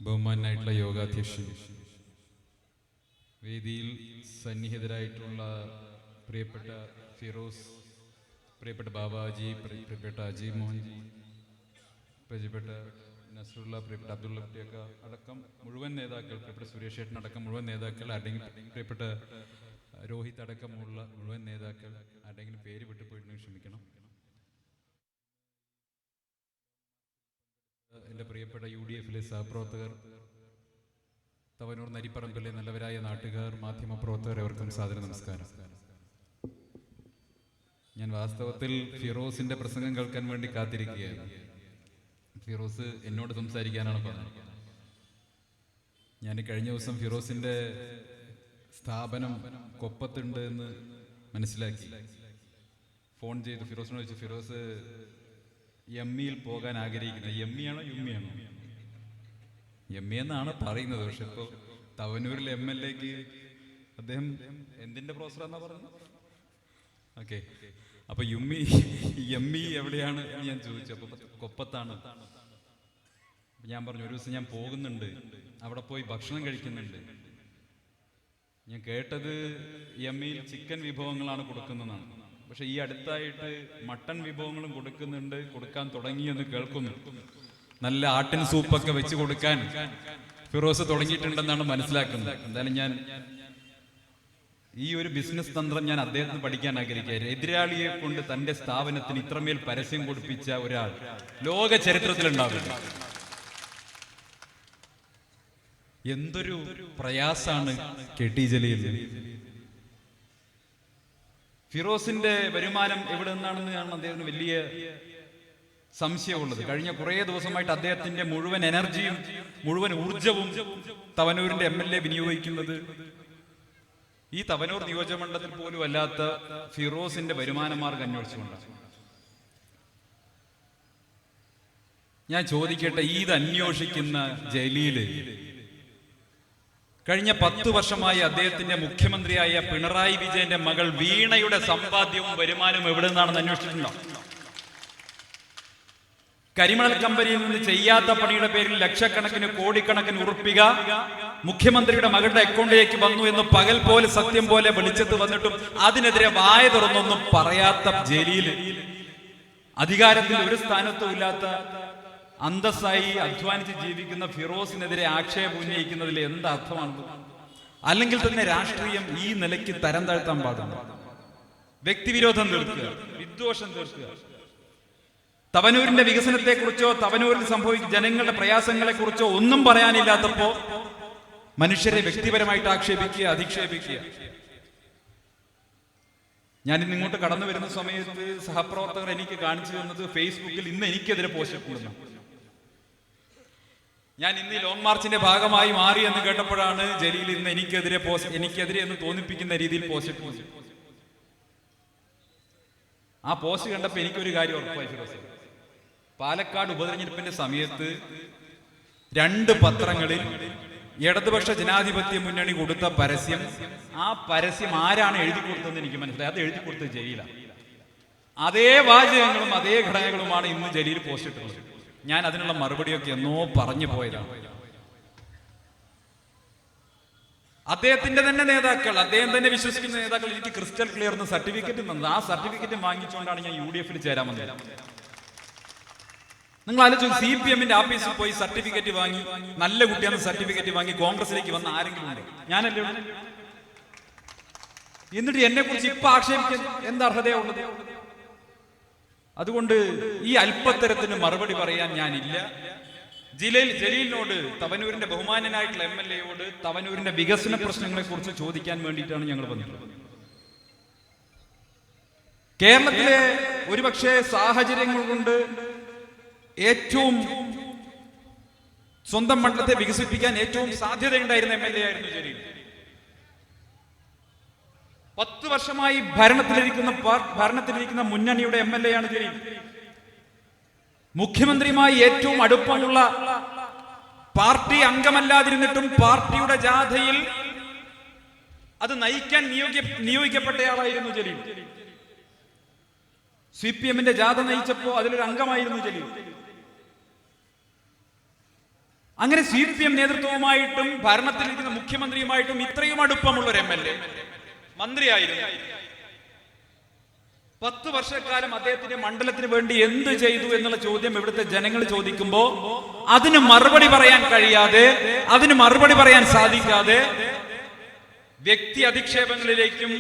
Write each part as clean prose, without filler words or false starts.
ബഹുമാനായിട്ടുള്ള യോഗാധ്യക്ഷൻ, വേദിയിൽ സന്നിഹിതരായിട്ടുള്ള പ്രിയപ്പെട്ട ഫിറോസ്, പ്രിയപ്പെട്ട ബാബാജി, പ്രിയപ്പെട്ട അജീബ് മോഹൻജി, പ്രിയപ്പെട്ട നസറുള്ള, പ്രിയപ്പെട്ട അബ്ദുള്ള കുട്ടിയക്ക അടക്കം മുഴുവൻ നേതാക്കൾ, പ്രിയപ്പെട്ട സുരേഷ് ഏട്ടൻ അടക്കം മുഴുവൻ നേതാക്കൾ, പ്രിയപ്പെട്ട രോഹിത് അടക്കമുള്ള മുഴുവൻ നേതാക്കൾ, ആരുടെങ്കിലും പേര് വിട്ടുപോയിട്ടുണ്ടെങ്കിൽ ക്ഷമിക്കണം. എൻ്റെ പ്രിയപ്പെട്ട UDF-ലെ സഹപ്രവർത്തകർ, തവനൂർ നരിപ്പറമ്പിലെ നല്ലവരായ നാട്ടുകാർ, മാധ്യമപ്രവർത്തകർ, എവർക്കും സാദര നമസ്കാരം. ഞാൻ വാസ്തവത്തിൽ ഫിറോസിന്റെ പ്രസംഗം കേൾക്കാൻ വേണ്ടി കാത്തിരിക്കുകയാണ്. ഫിറോസ് എന്നോട് സംസാരിക്കാനാണ് പറഞ്ഞത്. ഞാൻ കഴിഞ്ഞ ദിവസം ഫിറോസിന്റെ സ്ഥാപനം കൊപ്പത്തുണ്ട് എന്ന് മനസ്സിലാക്കി. ഫോൺ ചെയ്ത് ഫിറോസിനോട് ചോദിച്ചു, ഫിറോസ് എമ്മിയിൽ പോകാൻ ആഗ്രഹിക്കുന്നത് എമ്മിയാണോ യുമ്മിയാണോ? എമ്മി എന്നാണ് പറയുന്നത്. പക്ഷെ ഇപ്പോ തവനൂരിലെ MLA-ക്ക് അദ്ദേഹം എന്തിന്റെ പ്രൊഫസറാന്നാ പറഞ്ഞത്? ഓക്കെ, അപ്പൊ എമ്മി എവിടെയാണ് എന്ന് ഞാൻ ചോദിച്ചു. അപ്പൊ കൊപ്പത്താണ്. ഞാൻ പറഞ്ഞു, ഒരു ദിവസം ഞാൻ പോകുന്നുണ്ട്, അവിടെ പോയി ഭക്ഷണം കഴിക്കുന്നുണ്ട്. ഞാൻ കേട്ടത് എമ്മിയിൽ ചിക്കൻ വിഭവങ്ങളാണ് കൊടുക്കുന്നതാണ്. പക്ഷെ ഈ അടുത്തായിട്ട് മട്ടൺ വിഭവങ്ങളും കൊടുക്കാൻ തുടങ്ങിയെന്ന് കേൾക്കുന്നു. നല്ല ആട്ടിൻ സൂപ്പൊക്കെ വെച്ച് കൊടുക്കാൻ ഫിറോസ് തുടങ്ങിയിട്ടുണ്ടെന്നാണ് മനസ്സിലാക്കുന്നത്. എന്തായാലും ഞാൻ ഈ ഒരു ബിസിനസ് തന്ത്രം ഞാൻ അദ്ദേഹത്തിന് പഠിക്കാൻ ആഗ്രഹിക്കുക. എതിരാളിയെ കൊണ്ട് തന്റെ സ്ഥാപനത്തിന് ഇത്രമേൽ പരസ്യം കൊടുപ്പിച്ച ഒരാൾ ലോക ചരിത്രത്തിലുണ്ടാവില്ല. എന്തൊരു പ്രയാസാണ് KT ജലീൽ. ഫിറോസിന്റെ വരുമാനം എവിടെ നിന്നാണെന്നാണ് അദ്ദേഹത്തിന് വലിയ സംശയമുള്ളത്. കഴിഞ്ഞ കുറേ ദിവസമായിട്ട് അദ്ദേഹത്തിന്റെ മുഴുവൻ എനർജിയും മുഴുവൻ ഊർജവും തവനൂരിന്റെ MLA വിനിയോഗിക്കുന്നത് ഈ തവനൂർ നിയോജകമണ്ഡലത്തിൽ പോലും അല്ലാത്ത ഫിറോസിന്റെ വരുമാന മാർഗം അന്വേഷിച്ചുകൊണ്ടാണ്. ഞാൻ ചോദിക്കട്ടെ, ഇത് അന്വേഷിക്കുന്ന ജലീല് കഴിഞ്ഞ 10 വർഷമായി അദ്ദേഹത്തിന്റെ മുഖ്യമന്ത്രിയായ പിണറായി വിജയന്റെ മകൾ വീണയുടെ സമ്പാദ്യവും വരുമാനവും എവിടെ നിന്നാണെന്ന് അന്വേഷിച്ചിട്ടുണ്ടോ? കരിമണൽ കമ്പനിയിൽ നിന്ന് ചെയ്യാത്ത പണിയുടെ പേരിൽ ലക്ഷക്കണക്കിന് കോടിക്കണക്കിന് ഉറുപ്പിക മുഖ്യമന്ത്രിയുടെ മകളുടെ അക്കൗണ്ടിലേക്ക് വന്നു എന്ന് പകൽ പോലെ സത്യം പോലെ വെളിച്ചത്ത് വന്നിട്ടും അതിനെതിരെ വായ തുറന്നൊന്നും പറയാത്ത ജലീല്, അധികാരത്തിൽ ഒരു സ്ഥാനത്തും ഇല്ലാത്ത അന്തസ്സായി അധ്വാനിച്ച് ജീവിക്കുന്ന ഫിറോസിനെതിരെ ആക്ഷേപം ഉന്നയിക്കുന്നതിൽ എന്താ അർത്ഥമാണ്? അല്ലെങ്കിൽ തന്നെ രാഷ്ട്രീയം ഈ നിലയ്ക്ക് തരം താഴ്ത്താൻ പാടില്ല. വ്യക്തിവിരോധം തീർക്കുക, വിദ്വേഷം തീർക്കുക. തവനൂരിന്റെ വികസനത്തെ കുറിച്ചോ തവനൂരിൽ സംഭവിക്കുന്ന ജനങ്ങളുടെ പ്രയാസങ്ങളെ കുറിച്ചോ ഒന്നും പറയാനില്ലാത്തപ്പോ മനുഷ്യരെ വ്യക്തിപരമായിട്ട് ആക്ഷേപിക്കുക, അധിക്ഷേപിക്കുക. ഞാൻ ഇന്ന് ഇങ്ങോട്ട് കടന്നു വരുന്ന സമയത്ത് സഹപ്രവർത്തകർ എനിക്ക് കാണിച്ചു തന്നത് ഫേസ്ബുക്കിൽ ഇന്ന് എനിക്കെതിരെ പോസ്റ്റ് ഇടുന്നു. ഞാൻ ഇന്ന് ഈ ലോങ് മാർച്ചിന്റെ ഭാഗമായി മാറി എന്ന് കേട്ടപ്പോഴാണ് ജലീൽ ഇന്ന് എനിക്കെതിരെ എന്ന് തോന്നിപ്പിക്കുന്ന രീതിയിൽ പോസ്റ്റ് ഇട്ടു. ആ പോസ്റ്റ് കണ്ടപ്പോൾ എനിക്കൊരു കാര്യം ഉറപ്പായി ഫിറോസ്. പാലക്കാട് ഉപതെരഞ്ഞെടുപ്പിന്റെ സമയത്ത് 2 പത്രങ്ങളിൽ ഇടതുപക്ഷ ജനാധിപത്യ മുന്നണി കൊടുത്ത പരസ്യം, ആ പരസ്യം ആരാണ് എഴുതി കൊടുത്തതെന്ന് എനിക്ക് മനസ്സിലായി. അത് എഴുതി കൊടുത്തത് ജലീലാണ്. അതേ വാചകങ്ങളും അതേ ഘടനകളുമാണ് ഇന്ന് ജലീൽ പോസ്റ്റ് ഇട്ടുള്ളത്. ഞാൻ അതിനുള്ള മറുപടിയൊക്കെ എന്നോ പറഞ്ഞു പോയതാണ്. അദ്ദേഹത്തിന്റെ തന്നെ നേതാക്കൾ, അദ്ദേഹം തന്നെ വിശ്വസിക്കുന്ന നേതാക്കൾ എനിക്ക് ക്രിസ്റ്റൽ ക്ലിയർ എന്ന് സർട്ടിഫിക്കറ്റ് തന്നത്. ആ സർട്ടിഫിക്കറ്റ് വാങ്ങിച്ചുകൊണ്ടാണ് ഞാൻ UDF-ൽ ചേരാൻ വന്നത്. നിങ്ങൾ ആലോചിച്ചു, CPM-ന്റെ ആഫീസിൽ പോയി സർട്ടിഫിക്കറ്റ് വാങ്ങി, നല്ല കുട്ടിയാണെന്ന് സർട്ടിഫിക്കറ്റ് വാങ്ങി കോൺഗ്രസിലേക്ക് വന്ന ആരെങ്കിലും ഉണ്ട്? ഞാനല്ലേ. എന്നിട്ട് എന്നെ കുറിച്ച് ഇപ്പൊ ആക്ഷേപിക്കാൻ എന്താ അർഹതയുള്ളത്? അതുകൊണ്ട് ഈ അല്പത്തരത്തിന് മറുപടി പറയാൻ ഞാനില്ല. ജലീലിനോട്, തവനൂരിന്റെ ബഹുമാനനായിട്ടുള്ള MLA-യോട് തവനൂരിന്റെ വികസന പ്രശ്നങ്ങളെ കുറിച്ച് ചോദിക്കാൻ വേണ്ടിയിട്ടാണ് ഞങ്ങൾ വന്നിട്ടുള്ളത്. കേരളത്തിലെ ഒരുപക്ഷെ സാഹചര്യങ്ങൾ കൊണ്ട് ഏറ്റവും സ്വന്തം മണ്ഡലത്തെ വികസിപ്പിക്കാൻ ഏറ്റവും സാധ്യതയുണ്ടായിരുന്ന MLA ആയിരുന്നു ജലീൽ. 10 വർഷമായി ഭരണത്തിലിരിക്കുന്ന മുന്നണിയുടെ MLA ആണ് ജലീൽ. മുഖ്യമന്ത്രിയുമായി ഏറ്റവും അടുപ്പമുള്ള, പാർട്ടി അംഗമല്ലാതിരുന്നിട്ടും പാർട്ടിയുടെ ജാഥയിൽ അത് നയിക്കാൻ നിയോഗിക്കപ്പെട്ടയാളായിരുന്നു ജലീൽ. CPM-ന്റെ ജാഥ നയിച്ചപ്പോ അതിലൊരു അംഗമായിരുന്നു ജലീൽ. അങ്ങനെ CPM നേതൃത്വവുമായിട്ടും ഭരണത്തിലിരിക്കുന്ന മുഖ്യമന്ത്രിയുമായിട്ടും ഇത്രയും അടുപ്പമുള്ള ഒരു MLA മന്ത്രിയായിരുന്നു. 10 വർഷക്കാലം അദ്ദേഹത്തിന്റെ മണ്ഡലത്തിന് വേണ്ടി എന്ത് ചെയ്തു എന്നുള്ള ചോദ്യം ഇവിടുത്തെ ജനങ്ങൾ ചോദിക്കുമ്പോ അതിന് മറുപടി പറയാൻ കഴിയാതെ, അതിന് മറുപടി പറയാൻ സാധിക്കാതെ വ്യക്തി അധിക്ഷേപങ്ങളിലേക്കും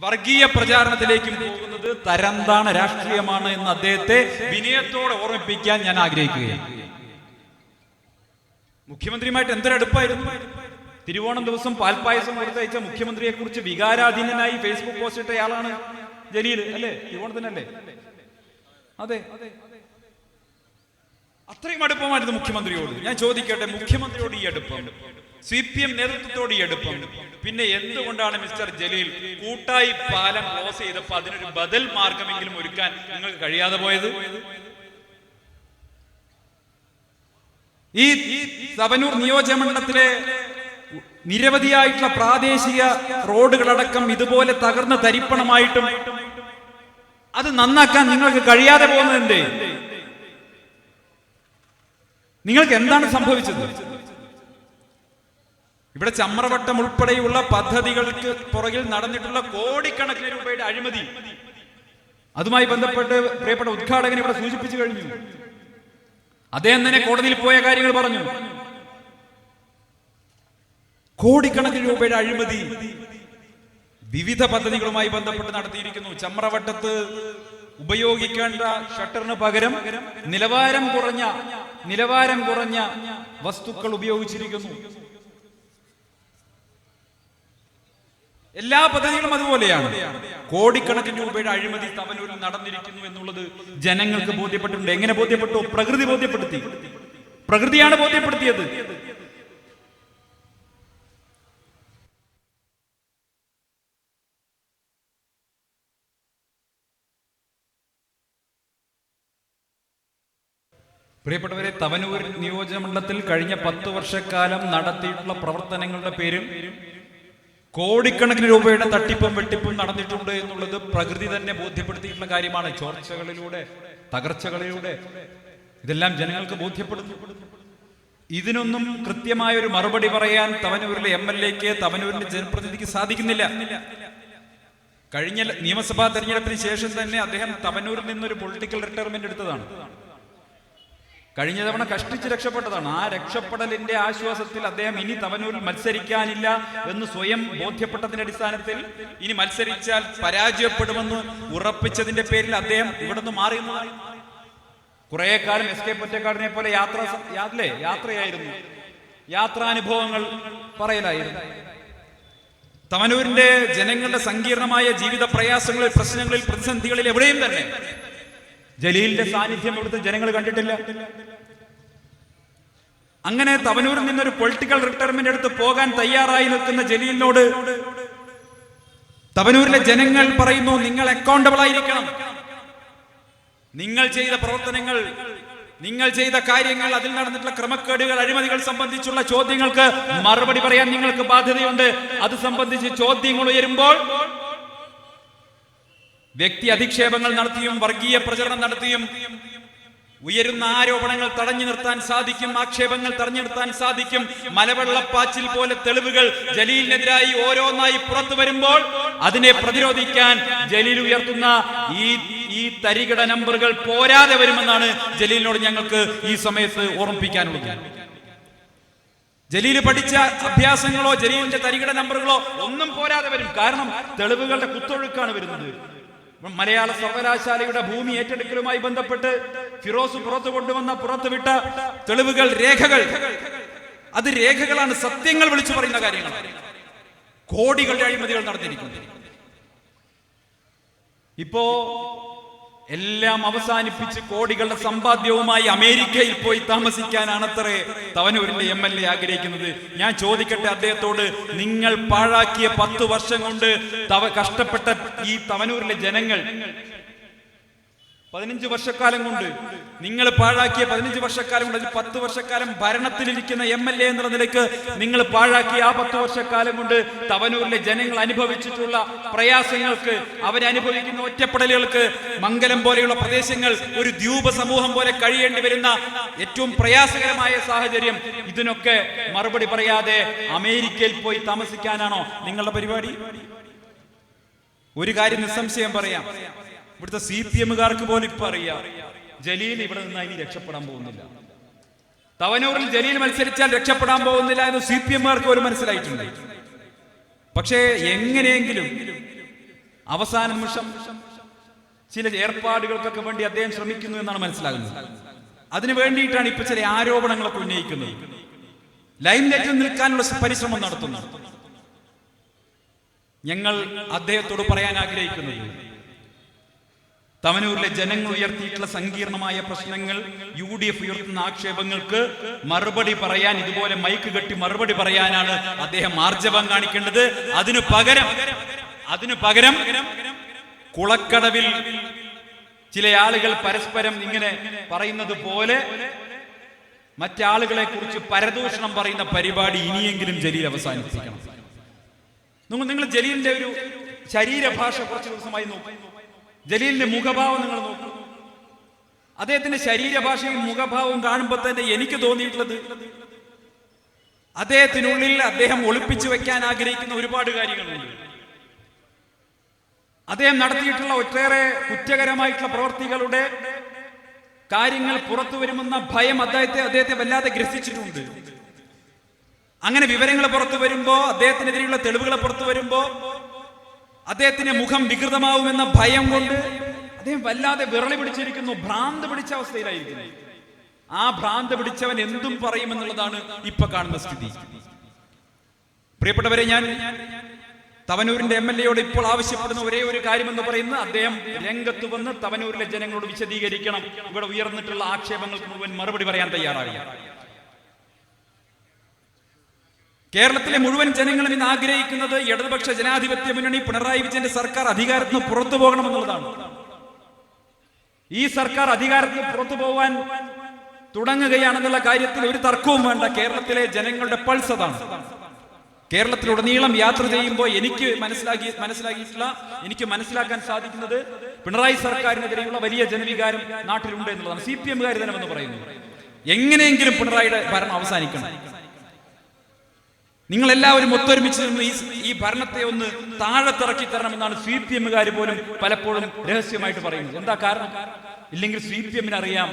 വർഗീയ പ്രചാരണത്തിലേക്കും പോകുന്നത് തരംതാണ രാഷ്ട്രീയമാണ് എന്ന് അദ്ദേഹത്തെ വിനയത്തോടെ ഓർമ്മിപ്പിക്കാൻ ഞാൻ ആഗ്രഹിക്കുകയാണ്. മുഖ്യമന്ത്രിയുമായിട്ട് എന്തൊരടുപ്പായിരുന്നു. തിരുവോണം ദിവസം പാൽപ്പായസം കൊടുത്തയച്ച മുഖ്യമന്ത്രിയെ കുറിച്ച് വികാരാധീനനായി ഫേസ്ബുക്ക് പോസ്റ്റ് ഇട്ടയാളാണ് ജലീൽ, അല്ലേ? തിരുവോണത്തിനല്ലേ? അതെ, അത്രയും അടുപ്പമായിരുന്നു മുഖ്യമന്ത്രിയോട്. ഞാൻ ചോദിക്കട്ടെ, മുഖ്യമന്ത്രിയോട് ഈ അടുപ്പം, CPM നേതൃത്വത്തോട് ഈ അടുപ്പം, പിന്നെ എന്തുകൊണ്ടാണ് മിസ്റ്റർ ജലീൽ കൂട്ടായി പാലം ക്ലോസ് ചെയ്തപ്പോൾ അതിനൊരു ബദൽ മാർഗമെങ്കിലും ഒരുക്കാൻ നിങ്ങൾക്ക് കഴിയാതെ പോയത്? ഈ തവനൂർ നിയോജകമണ്ഡലത്തിലെ നിരവധിയായിട്ടുള്ള പ്രാദേശിക റോഡുകളടക്കം ഇതുപോലെ തകർന്ന തരിപ്പണമായിട്ടും അത് നന്നാക്കാൻ നിങ്ങൾക്ക് കഴിയാതെ പോകുന്നതിന്റെ നിങ്ങൾക്ക് എന്താണ് സംഭവിച്ചത്? ഇവിടെ ചമ്രവട്ടം ഉൾപ്പെടെയുള്ള പദ്ധതികൾക്ക് പുറകിൽ നടന്നിട്ടുള്ള കോടിക്കണക്കിന് രൂപയുടെ അഴിമതി, അതുമായി ബന്ധപ്പെട്ട് പ്രിയപ്പെട്ട ഉദ്ഘാടകൻ ഇവിടെ സൂചിപ്പിച്ചു കഴിഞ്ഞു. അദ്ദേഹം തന്നെ കോടതിയിൽ പോയ കാര്യങ്ങൾ പറഞ്ഞു. കോടിക്കണക്കിന് രൂപയുടെ അഴിമതി വിവിധ പദ്ധതികളുമായി ബന്ധപ്പെട്ട് നടത്തിയിരിക്കുന്നു. ചമ്രവട്ടത്ത് ഉപയോഗിക്കേണ്ട ഷട്ടറിന് പകരം നിലവാരം കുറഞ്ഞ വസ്തുക്കൾ ഉപയോഗിച്ചിരിക്കുന്നു. എല്ലാ പദ്ധതികളും അതുപോലെയാണ്. കോടിക്കണക്കിന് രൂപയുടെ അഴിമതി തവനൂരിൽ നടന്നിരിക്കുന്നു എന്നുള്ളത് ജനങ്ങൾക്ക് ബോധ്യപ്പെട്ടിട്ടുണ്ട്. എങ്ങനെ ബോധ്യപ്പെട്ടു? പ്രകൃതി ബോധ്യപ്പെടുത്തി. പ്രകൃതിയാണ് ബോധ്യപ്പെടുത്തിയത്. പ്രിയപ്പെട്ടവരെ, തവനൂർ നിയോജകമണ്ഡലത്തിൽ കഴിഞ്ഞ 10 വർഷക്കാലം നടത്തിയിട്ടുള്ള പ്രവർത്തനങ്ങളുടെ പേരിൽ കോടിക്കണക്കിന് രൂപയുടെ തട്ടിപ്പും വെട്ടിപ്പും നടന്നിട്ടുണ്ട് എന്നുള്ളത് പ്രകൃതി തന്നെ ബോധ്യപ്പെടുത്തിയിട്ടുള്ള കാര്യമാണ്. ചോർച്ചകളിലൂടെ, തകർച്ചകളിലൂടെ ഇതെല്ലാം ജനങ്ങൾക്ക് ബോധ്യപ്പെടുന്നു. ഇതിനൊന്നും കൃത്യമായ ഒരു മറുപടി പറയാൻ തവനൂരിലെ MLAക്ക്, തവനൂരിന്റെ ജനപ്രതിനിധിക്ക് സാധിക്കുന്നില്ല. കഴിഞ്ഞ നിയമസഭാ തെരഞ്ഞെടുപ്പിന് ശേഷം തന്നെ അദ്ദേഹം തവനൂരിൽ നിന്നൊരു പൊളിറ്റിക്കൽ റിട്ടയർമെന്റ് എടുത്തതാണ്. കഴിഞ്ഞ തവണ കഷ്ടിച്ച് രക്ഷപ്പെട്ടതാണ്. ആ രക്ഷപ്പെടലിന്റെ ആശ്വാസത്തിൽ അദ്ദേഹം ഇനി തവനൂരിൽ മത്സരിക്കാനില്ല എന്ന് സ്വയം ബോധ്യപ്പെട്ടതിന്റെ അടിസ്ഥാനത്തിൽ ഇനി മത്സരിച്ചാൽ പരാജയപ്പെടുമെന്ന് ഉറപ്പിച്ചതിന്റെ പേരിൽ അദ്ദേഹം ഇവിടുന്ന് മാറിയെന്നതാണ്. കുറെ കാലം SK പൊറ്റക്കാടിനെ പോലെ യാത്രയായിരുന്നു, യാത്രാനുഭവങ്ങൾ പറയലായിരുന്നു. തവനൂരിന്റെ ജനങ്ങളുടെ സങ്കീർണമായ ജീവിത പ്രയാസങ്ങളിൽ, പ്രശ്നങ്ങളിൽ, പ്രതിസന്ധികളിൽ എവിടെയും തന്നെ ജലീലിന്റെ സാന്നിധ്യം ഇവിടുത്തെ ജനങ്ങൾ കണ്ടിട്ടില്ല. അങ്ങനെ തവനൂരിൽ നിന്നൊരു പൊളിറ്റിക്കൽ റിട്ടയർമെന്റ് എടുത്ത് പോകാൻ തയ്യാറായി നിൽക്കുന്ന ജലീലിനോട് തവനൂരിലെ ജനങ്ങൾ പറയുന്നു, നിങ്ങൾ അക്കൗണ്ടബിൾ ആയിരിക്കണം. നിങ്ങൾ ചെയ്ത പ്രവർത്തനങ്ങൾ, നിങ്ങൾ ചെയ്ത കാര്യങ്ങൾ, അതിൽ നടന്നിട്ടുള്ള ക്രമക്കേടുകൾ, അഴിമതികൾ സംബന്ധിച്ചുള്ള ചോദ്യങ്ങൾക്ക് മറുപടി പറയാൻ നിങ്ങൾക്ക് ബാധ്യതയുണ്ട്. അത് സംബന്ധിച്ച് ചോദ്യങ്ങൾ ഉയരുമ്പോൾ വ്യക്തി അധിക്ഷേപങ്ങൾ നടത്തിയും വർഗീയ പ്രചരണം നടത്തിയും ഉയരുന്ന ആരോപണങ്ങൾ തടഞ്ഞു നിർത്താൻ സാധിക്കും, ആക്ഷേപങ്ങൾ തടഞ്ഞു നിർത്താൻ സാധിക്കും. മലവെള്ളപ്പാച്ചിൽ പോലെ തെളിവുകൾ ജലീലിനെതിരായി ഓരോന്നായി പുറത്തു വരുമ്പോൾ അതിനെ പ്രതിരോധിക്കാൻ ജലീൽ ഉയർത്തുന്ന ഈ തരികിട നമ്പറുകൾ പോരാതെ വരുമെന്നാണ് ജലീലിനോട് ഞങ്ങൾക്ക് ഈ സമയത്ത് ഓർമ്മിപ്പിക്കാനുള്ളത്. ജലീൽ പഠിച്ച അഭ്യാസങ്ങളോ ജലീലിന്റെ തരികിട നമ്പറുകളോ ഒന്നും പോരാതെ വരും. കാരണം തെളിവുകളുടെ കുത്തൊഴുക്കാണ് വരുന്നത്. മലയാള സർവകലാശാലയുടെ ഭൂമി ഏറ്റെടുക്കലുമായി ബന്ധപ്പെട്ട് ഫിറോസ് പുറത്തുവിട്ട തെളിവുകൾ, രേഖകൾ, അത് രേഖകളാണ്, സത്യങ്ങൾ വിളിച്ചു പറയുന്ന കാര്യങ്ങൾ. കോടികളുടെ അഴിമതികൾ നടന്നിരിക്കുന്നു. ഇപ്പോ എല്ലാം അവസാനിപ്പിച്ച് കോടികളുടെ സമ്പാദ്യവുമായി അമേരിക്കയിൽ പോയി താമസിക്കാനാണത്രേ തവനൂരിന്റെ MLA ആഗ്രഹിക്കുന്നത്. ഞാൻ ചോദിക്കട്ടെ അദ്ദേഹത്തോട്, നിങ്ങൾ പാഴാക്കിയ 10 വർഷം കൊണ്ട് കഷ്ടപ്പെട്ട ഈ തവനൂരിലെ ജനങ്ങൾ 15 വർഷക്കാലം കൊണ്ട് നിങ്ങൾ പാഴാക്കിയ 15 വർഷക്കാലം കൊണ്ട്, 10 വർഷക്കാലം ഭരണത്തിലിരിക്കുന്ന MLA എന്നുള്ള നിലയ്ക്ക് നിങ്ങൾ പാഴാക്കിയ ആ 10 വർഷക്കാലം കൊണ്ട് തവനൂരിലെ ജനങ്ങൾ അനുഭവിച്ചിട്ടുള്ള പ്രയാസങ്ങൾക്ക്, അവരനുഭവിക്കുന്ന ഒറ്റപ്പെടലുകൾക്ക്, മംഗലം പോലെയുള്ള പ്രദേശങ്ങൾ ഒരു ദ്വീപ സമൂഹം പോലെ കഴിയേണ്ടി വരുന്ന ഏറ്റവും പ്രയാസകരമായ സാഹചര്യം, ഇതിനൊക്കെ മറുപടി പറയാതെ അമേരിക്കയിൽ പോയി താമസിക്കാനാണോ നിങ്ങളുടെ പരിപാടി? ഒരു കാര്യം നിസ്സംശയം പറയാം, ഇവിടുത്തെ CPM-കാർക്ക് പോലും ഇപ്പൊ അറിയാം, ജലീൽ ഇവിടെ നിന്ന് ഇനി രക്ഷപ്പെടാൻ പോകുന്നില്ല. തവനൂരിൽ ജലീൽ മത്സരിച്ചാൽ രക്ഷപ്പെടാൻ പോകുന്നില്ല എന്ന് CPM-കാർക്ക് പോലും മനസ്സിലായിട്ടുണ്ട്. പക്ഷേ എങ്ങനെയെങ്കിലും അവസാന നിമിഷം ചില ഏർപ്പാടുകൾക്കൊക്കെ വേണ്ടി അദ്ദേഹം ശ്രമിക്കുന്നു എന്നാണ് മനസ്സിലാകുന്നത്. അതിനു വേണ്ടിയിട്ടാണ് ഇപ്പൊ ചില ആരോപണങ്ങളൊക്കെ ഉന്നയിക്കുന്നത്, ലൈം ലൈറ്റിൽ നിൽക്കാനുള്ള പരിശ്രമം നടത്തുന്നു. ഞങ്ങൾ അദ്ദേഹത്തോട് പറയാൻ ആഗ്രഹിക്കുന്നത്, തവനൂരിലെ ജനങ്ങൾ ഉയർത്തിയിട്ടുള്ള സങ്കീർണമായ പ്രശ്നങ്ങൾ, UDF ഉയർത്തുന്ന ആക്ഷേപങ്ങൾക്ക് മറുപടി പറയാൻ, ഇതുപോലെ മൈക്ക് കെട്ടി മറുപടി പറയാനാണ് അദ്ദേഹം ആർജവം കാണിക്കേണ്ടത്. അതിനു പകരം കുളക്കടവിൽ ചില ആളുകൾ പരസ്പരം ഇങ്ങനെ പറയുന്നത് പോലെ മറ്റാളുകളെ കുറിച്ച് പരദൂഷണം പറയുന്ന പരിപാടി ഇനിയെങ്കിലും ജലീൽ അവസാനിപ്പിക്കണം. നിങ്ങൾ ജലീലിന്റെ ഒരു ശരീരഭാഷ കുറച്ച് ദിവസമായി നോക്കും, ജലീലിന്റെ മുഖഭാവം നിങ്ങൾ നോക്കൂ. അദ്ദേഹത്തിന്റെ ശരീരഭാഷയും മുഖഭാവവും കാണുമ്പോൾ തന്നെ എനിക്ക് തോന്നിയിട്ടുള്ളത്, അദ്ദേഹത്തിനുള്ളിൽ അദ്ദേഹം ഒളിപ്പിച്ചു വെക്കാൻ ആഗ്രഹിക്കുന്ന ഒരുപാട് കാര്യങ്ങളുണ്ട്. അദ്ദേഹം നടത്തിയിട്ടുള്ള ഒട്ടേറെ കുറ്റകരമായിട്ടുള്ള പ്രവർത്തികളുടെ കാര്യങ്ങൾ പുറത്തു വരുമെന്ന ഭയം അദ്ദേഹത്തെ വല്ലാതെ ഗ്രസിച്ചിട്ടുണ്ട്. അങ്ങനെ വിവരങ്ങൾ പുറത്തു വരുമ്പോ, അദ്ദേഹത്തിനെതിരെയുള്ള തെളിവുകൾ പുറത്തു വരുമ്പോ അദ്ദേഹത്തിന്റെ മുഖം വികൃതമാവുമെന്ന ഭയം കൊണ്ട് അദ്ദേഹം വല്ലാതെ വിറളി പിടിച്ചിരിക്കുന്നു, ഭ്രാന്ത് പിടിച്ച അവസ്ഥയിലായിരിക്കുന്നു. ആ ഭ്രാന്ത് പിടിച്ചവൻ എന്തും പറയുമെന്നുള്ളതാണ് ഇപ്പൊ കാണുന്ന സ്ഥിതി. പ്രിയപ്പെട്ടവരെ, ഞാൻ തവനൂരിന്റെ MLA-യോട് ഇപ്പോൾ ആവശ്യപ്പെടുന്ന ഒരേ ഒരു കാര്യമെന്ന് പറയുന്നത്, അദ്ദേഹം രംഗത്ത് വന്ന് തവനൂരിലെ ജനങ്ങളോട് വിശദീകരിക്കണം, ഇവിടെ ഉയർന്നിട്ടുള്ള ആക്ഷേപങ്ങൾക്ക് മുഴുവൻ മറുപടി പറയാൻ തയ്യാറാകുക. കേരളത്തിലെ മുഴുവൻ ജനങ്ങളും ഇന്ന് ആഗ്രഹിക്കുന്നത് ഇടതുപക്ഷ ജനാധിപത്യ മുന്നണി പിണറായി വിജയന്റെ സർക്കാർ അധികാരത്തിൽ നിന്ന് പുറത്തു പോകണമെന്നുള്ളതാണ്. ഈ സർക്കാർ അധികാരത്തിൽ പുറത്തു പോകാൻ തുടങ്ങുകയാണെന്നുള്ള കാര്യത്തിൽ ഒരു തർക്കവും വേണ്ട. കേരളത്തിലെ ജനങ്ങളുടെ പൾസ് അതാണ്. കേരളത്തിലുടനീളം യാത്ര ചെയ്യുമ്പോൾ എനിക്ക് മനസ്സിലാക്കാൻ സാധിക്കുന്നത്, പിണറായി സർക്കാരിനെതിരെയുള്ള വലിയ ജനവികാരം നാട്ടിലുണ്ട് എന്നുള്ളതാണ്. CPM-കാർ തന്നെ എന്ന് പറയുന്നത്, എങ്ങനെയെങ്കിലും പിണറായിയുടെ ഭരണം അവസാനിക്കണം, നിങ്ങൾ എല്ലാവരും ഒത്തൊരുമിച്ച് നിന്ന് ഈ ഭരണത്തെ ഒന്ന് താഴത്തിറക്കി തരണമെന്നാണ് CPM-കാർ പോലും പലപ്പോഴും രഹസ്യമായിട്ട് പറയുന്നത്. എന്താ കാരണം? ഇല്ലെങ്കിൽ CPM-ന് അറിയാം,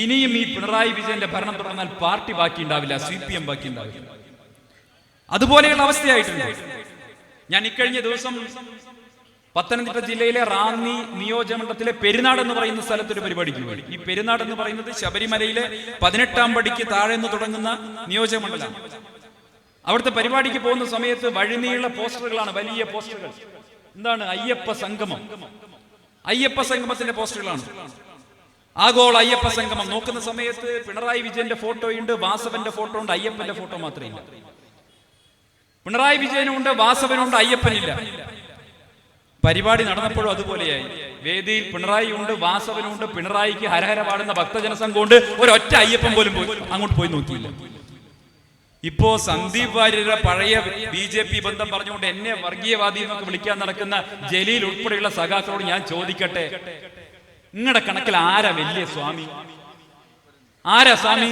ഇനിയും ഈ പിണറായി വിജയന്റെ ഭരണം തുടർന്നാൽ പാർട്ടി ബാക്കി ഉണ്ടാവില്ല, CPM ബാക്കി ഉണ്ടാവില്ല. അതുപോലെയുള്ള അവസ്ഥയായിട്ടുണ്ട്. ഞാൻ ഇക്കഴിഞ്ഞ ദിവസം പത്തനംതിട്ട ജില്ലയിലെ റാന്നി നിയോജകമണ്ഡലത്തിലെ പെരുന്നാട് എന്ന് പറയുന്ന സ്ഥലത്തൊരു പരിപാടിക്ക് പോയി. ഈ പെരുന്നാട് എന്ന് പറയുന്നത് ശബരിമലയിലെ 18ാം പടിക്ക് താഴെ നിന്ന് തുടങ്ങുന്ന നിയോജകമണ്ഡലമാണ്. അവിടുത്തെ പരിപാടിക്ക് പോകുന്ന സമയത്ത് വഴിനീള പോസ്റ്ററുകളാണ്, വലിയ പോസ്റ്ററുകൾ. എന്താണ്? അയ്യപ്പ സംഗമം. അയ്യപ്പ സംഗമത്തിന്റെ പോസ്റ്ററുകളാണ്. ആഗോള അയ്യപ്പ സംഗമം നോക്കുന്ന സമയത്ത് പിണറായി വിജയന്റെ ഫോട്ടോയുണ്ട്, വാസവന്റെ ഫോട്ടോ ഉണ്ട്, അയ്യപ്പന്റെ ഫോട്ടോ മാത്രമേ ഇല്ല. പിണറായി വിജയനുണ്ട്, വാസവനുണ്ട്, അയ്യപ്പനില്ല. പരിപാടി നടന്നപ്പോഴും അതുപോലെയായി. വേദിയിൽ പിണറായി ഉണ്ട്, വാസവനുണ്ട്, പിണറായിക്ക് ഹരഹര പാടുന്ന ഭക്തജനസംഘം ഉണ്ട്, ഒരൊറ്റ അയ്യപ്പൻ പോലും അങ്ങോട്ട് പോയി നോക്കിയില്ല. ഇപ്പോ സന്ദീപ് വാര്യരുടെ പഴയ BJP ബന്ധം പറഞ്ഞുകൊണ്ട് എന്നെ വർഗീയവാദി എന്നൊക്കെ വിളിക്കാൻ നടക്കുന്ന ജലീൽ ഉൾപ്പെടെയുള്ള സഖാക്കളോട് ഞാൻ ചോദിക്കട്ടെ, നിങ്ങളുടെ കണക്കിൽ ആരാ വലിയ സ്വാമി? ആരാ സ്വാമി?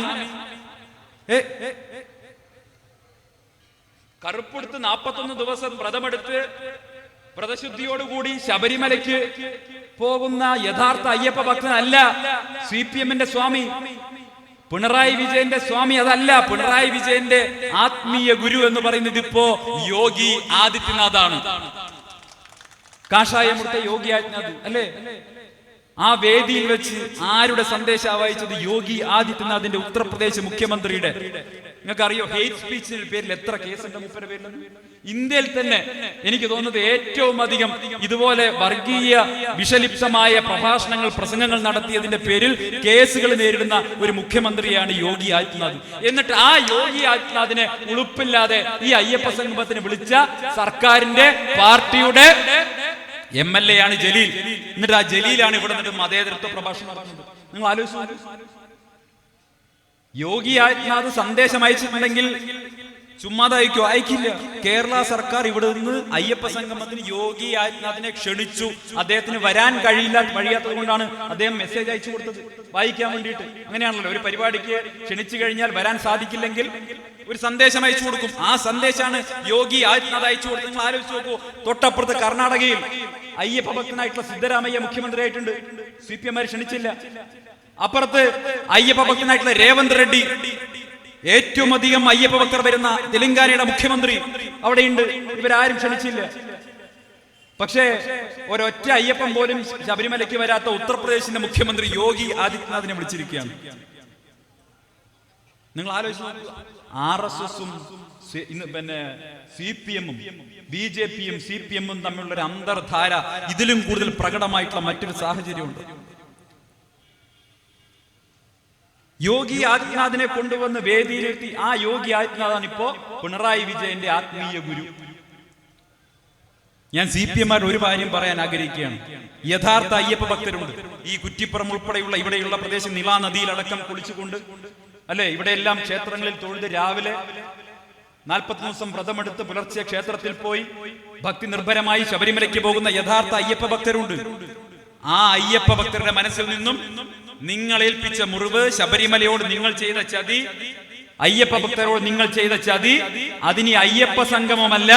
കറുപ്പെടുത്ത് 41 ദിവസം വ്രതമെടുത്ത് വ്രതശുദ്ധിയോടുകൂടി ശബരിമലയ്ക്ക് പോകുന്ന യഥാർത്ഥ അയ്യപ്പ ഭക്തനല്ല CPM-ന്റെ സ്വാമി. പിണറായി വിജയന്റെ സ്വാമി അതല്ല. പിണറായി വിജയന്റെ ആത്മീയ ഗുരു എന്ന് പറയുന്നത് ഇപ്പോ യോഗി ആദിത്യനാഥാണ്. കാഷായമുടുത്ത യോഗി ആദിത്യനാഥ് അല്ലേ? ആ വേദിയിൽ വെച്ച് ആരുടെ സന്ദേശം വായിച്ചത്? യോഗി ആദിത്യനാഥിന്റെ ഉത്തർപ്രദേശ് മുഖ്യമന്ത്രിയുടെ. നിങ്ങൾക്കറിയോ ഹെയ്റ്റ് സ്പീച്ചിന്റെ പേരിൽ എത്ര കേസുണ്ട് മുപ്പരുടെ പേരിൽ? ഇന്ത്യയിൽ തന്നെ എനിക്ക് തോന്നുന്നത് ഏറ്റവും അധികം ഇതുപോലെ വർഗീയ വിഷലിപ്തമായ പ്രഭാഷണങ്ങൾ, പ്രസംഗങ്ങൾ നടത്തിയതിന്റെ പേരിൽ കേസുകൾ നേരിടുന്ന ഒരു മുഖ്യമന്ത്രിയാണ് യോഗി ആദിത്യനാഥ്. എന്നിട്ട് ആ യോഗി ആദിത്യനാഥിനെ ഉളുപ്പില്ലാതെ ഈ അയ്യപ്പ സംഗമത്തിന് വിളിച്ച സർക്കാരിന്റെ പാർട്ടിയുടെ MLA ആണ് ജലീൽ. എന്നിട്ട് ആ ജലീലാണ് ഇവിടെ നിന്നിട്ട് മതേതരത്വ പ്രഭാഷണം നടത്തുന്നത്. നിങ്ങൾ ആലോചിച്ചു, യോഗി ആദിത്യനാഥ് സന്ദേശം അയച്ചിട്ടുണ്ടെങ്കിൽ ചുമ്മാതെ അയക്കോ? അയക്കില്ല. കേരള സർക്കാർ ഇവിടെ നിന്ന് അയ്യപ്പ സംഗമത്തിന് യോഗി ആദിത്യനാഥിനെ ക്ഷണിച്ചു. അദ്ദേഹത്തിന് വരാൻ കഴിയാത്തത് കൊണ്ടാണ് അദ്ദേഹം മെസ്സേജ് അയച്ചു കൊടുത്തത്, വായിക്കാൻ വേണ്ടിയിട്ട്. അങ്ങനെയാണല്ലോ, ഒരു പരിപാടിക്ക് ക്ഷണിച്ചു കഴിഞ്ഞാൽ വരാൻ സാധിക്കില്ലെങ്കിൽ ഒരു സന്ദേശം അയച്ചു കൊടുക്കും. ആ സന്ദേശമാണ് യോഗി ആദിത്യനാഥ് അയച്ചു കൊടുത്തത്. നിങ്ങൾ ആലോചിച്ച് നോക്കൂ, തൊട്ടപ്പുറത്ത് കർണാടകയിൽ അയ്യപ്പ ഭക്തനായിട്ടുള്ള സിദ്ധരാമയ്യ മുഖ്യമന്ത്രിയായിട്ടുണ്ട്. CPM ക്ഷണിച്ചില്ല. അപ്പുറത്ത് അയ്യപ്പ ഭക്തനായിട്ടുള്ള രേവന്ത് റെഡ്ഡി, ഏറ്റവും അധികം അയ്യപ്പ ഭക്തർ വരുന്ന തെലങ്കാനയുടെ മുഖ്യമന്ത്രി അവിടെയുണ്ട്. ഇവരാരും ക്ഷണിച്ചില്ല. പക്ഷേ ഒരൊറ്റ അയ്യപ്പൻ പോലും ശബരിമലയ്ക്ക് വരാത്ത ഉത്തർപ്രദേശിന്റെ മുഖ്യമന്ത്രി യോഗി ആദിത്യനാഥിനെ വിളിച്ചിരിക്കുകയാണ്. നിങ്ങൾ ആലോചിച്ചു, RSSും പിന്നെ CPM-ഉം BJP-യും CPM-ഉം തമ്മിലുള്ള ഒരു അന്തർധാര ഇതിലും കൂടുതൽ പ്രകടമായിട്ടുള്ള മറ്റൊരു സാഹചര്യമുണ്ട്. യോഗി ആദിത്യനാഥിനെ കൊണ്ടുവന്ന് വേദിയിലെത്തി. ആ യോഗി ആദിത്യനാഥാണ് ഇപ്പോ പിണറായി വിജയന്റെ ആത്മീയ ഗുരു. ഞാൻ CPM-മാർ ഒരു കാര്യം പറയാൻ ആഗ്രഹിക്കുകയാണ്. യഥാർത്ഥ അയ്യപ്പ ഭക്തരുണ്ട്. ഈ കുറ്റിപ്പുറം ഉൾപ്പെടെയുള്ള ഇവിടെയുള്ള പ്രദേശം നിളാ നദിയിലടക്കം കുളിച്ചുകൊണ്ട്, അല്ലെ, ഇവിടെയെല്ലാം ക്ഷേത്രങ്ങളിൽ തൊഴുത് രാവിലെ 40 ദിവസം വ്രതമെടുത്ത് പുലർച്ചെ ക്ഷേത്രത്തിൽ പോയി ഭക്തി നിർഭരമായി ശബരിമലയ്ക്ക് പോകുന്ന യഥാർത്ഥ അയ്യപ്പ ഭക്തരുണ്ട്. ആ അയ്യപ്പ ഭക്തരുടെ മനസ്സിൽ നിന്നും നിങ്ങൾ ഏൽപ്പിച്ച മുറിവ്, ശബരിമലയോട് നിങ്ങൾ ചെയ്ത ചതി, അയ്യപ്പ ഭക്തരോട് നിങ്ങൾ ചെയ്ത ചതി, അതിനി അയ്യപ്പ സംഗമമല്ല,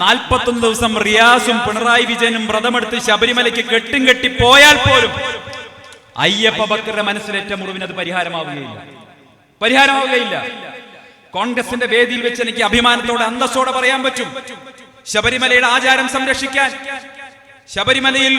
41 ദിവസം റിയാസും പിണറായി വിജയനും വ്രതമെടുത്ത് ശബരിമലയ്ക്ക് കെട്ടും കെട്ടി പോയാൽ പോലും അയ്യപ്പ ഭക്തരുടെ മനസ്സിലേറ്റ മുറിവിന് അത് പരിഹാരമാവുകയില്ല. കോൺഗ്രസിന്റെ വേദിയിൽ വെച്ച് എനിക്ക് അഭിമാനത്തോടെ അന്തസ്സോടെ പറയാൻ പറ്റും, ശബരിമലയുടെ ആചാരം സംരക്ഷിക്കാൻ, ശബരിമലയിൽ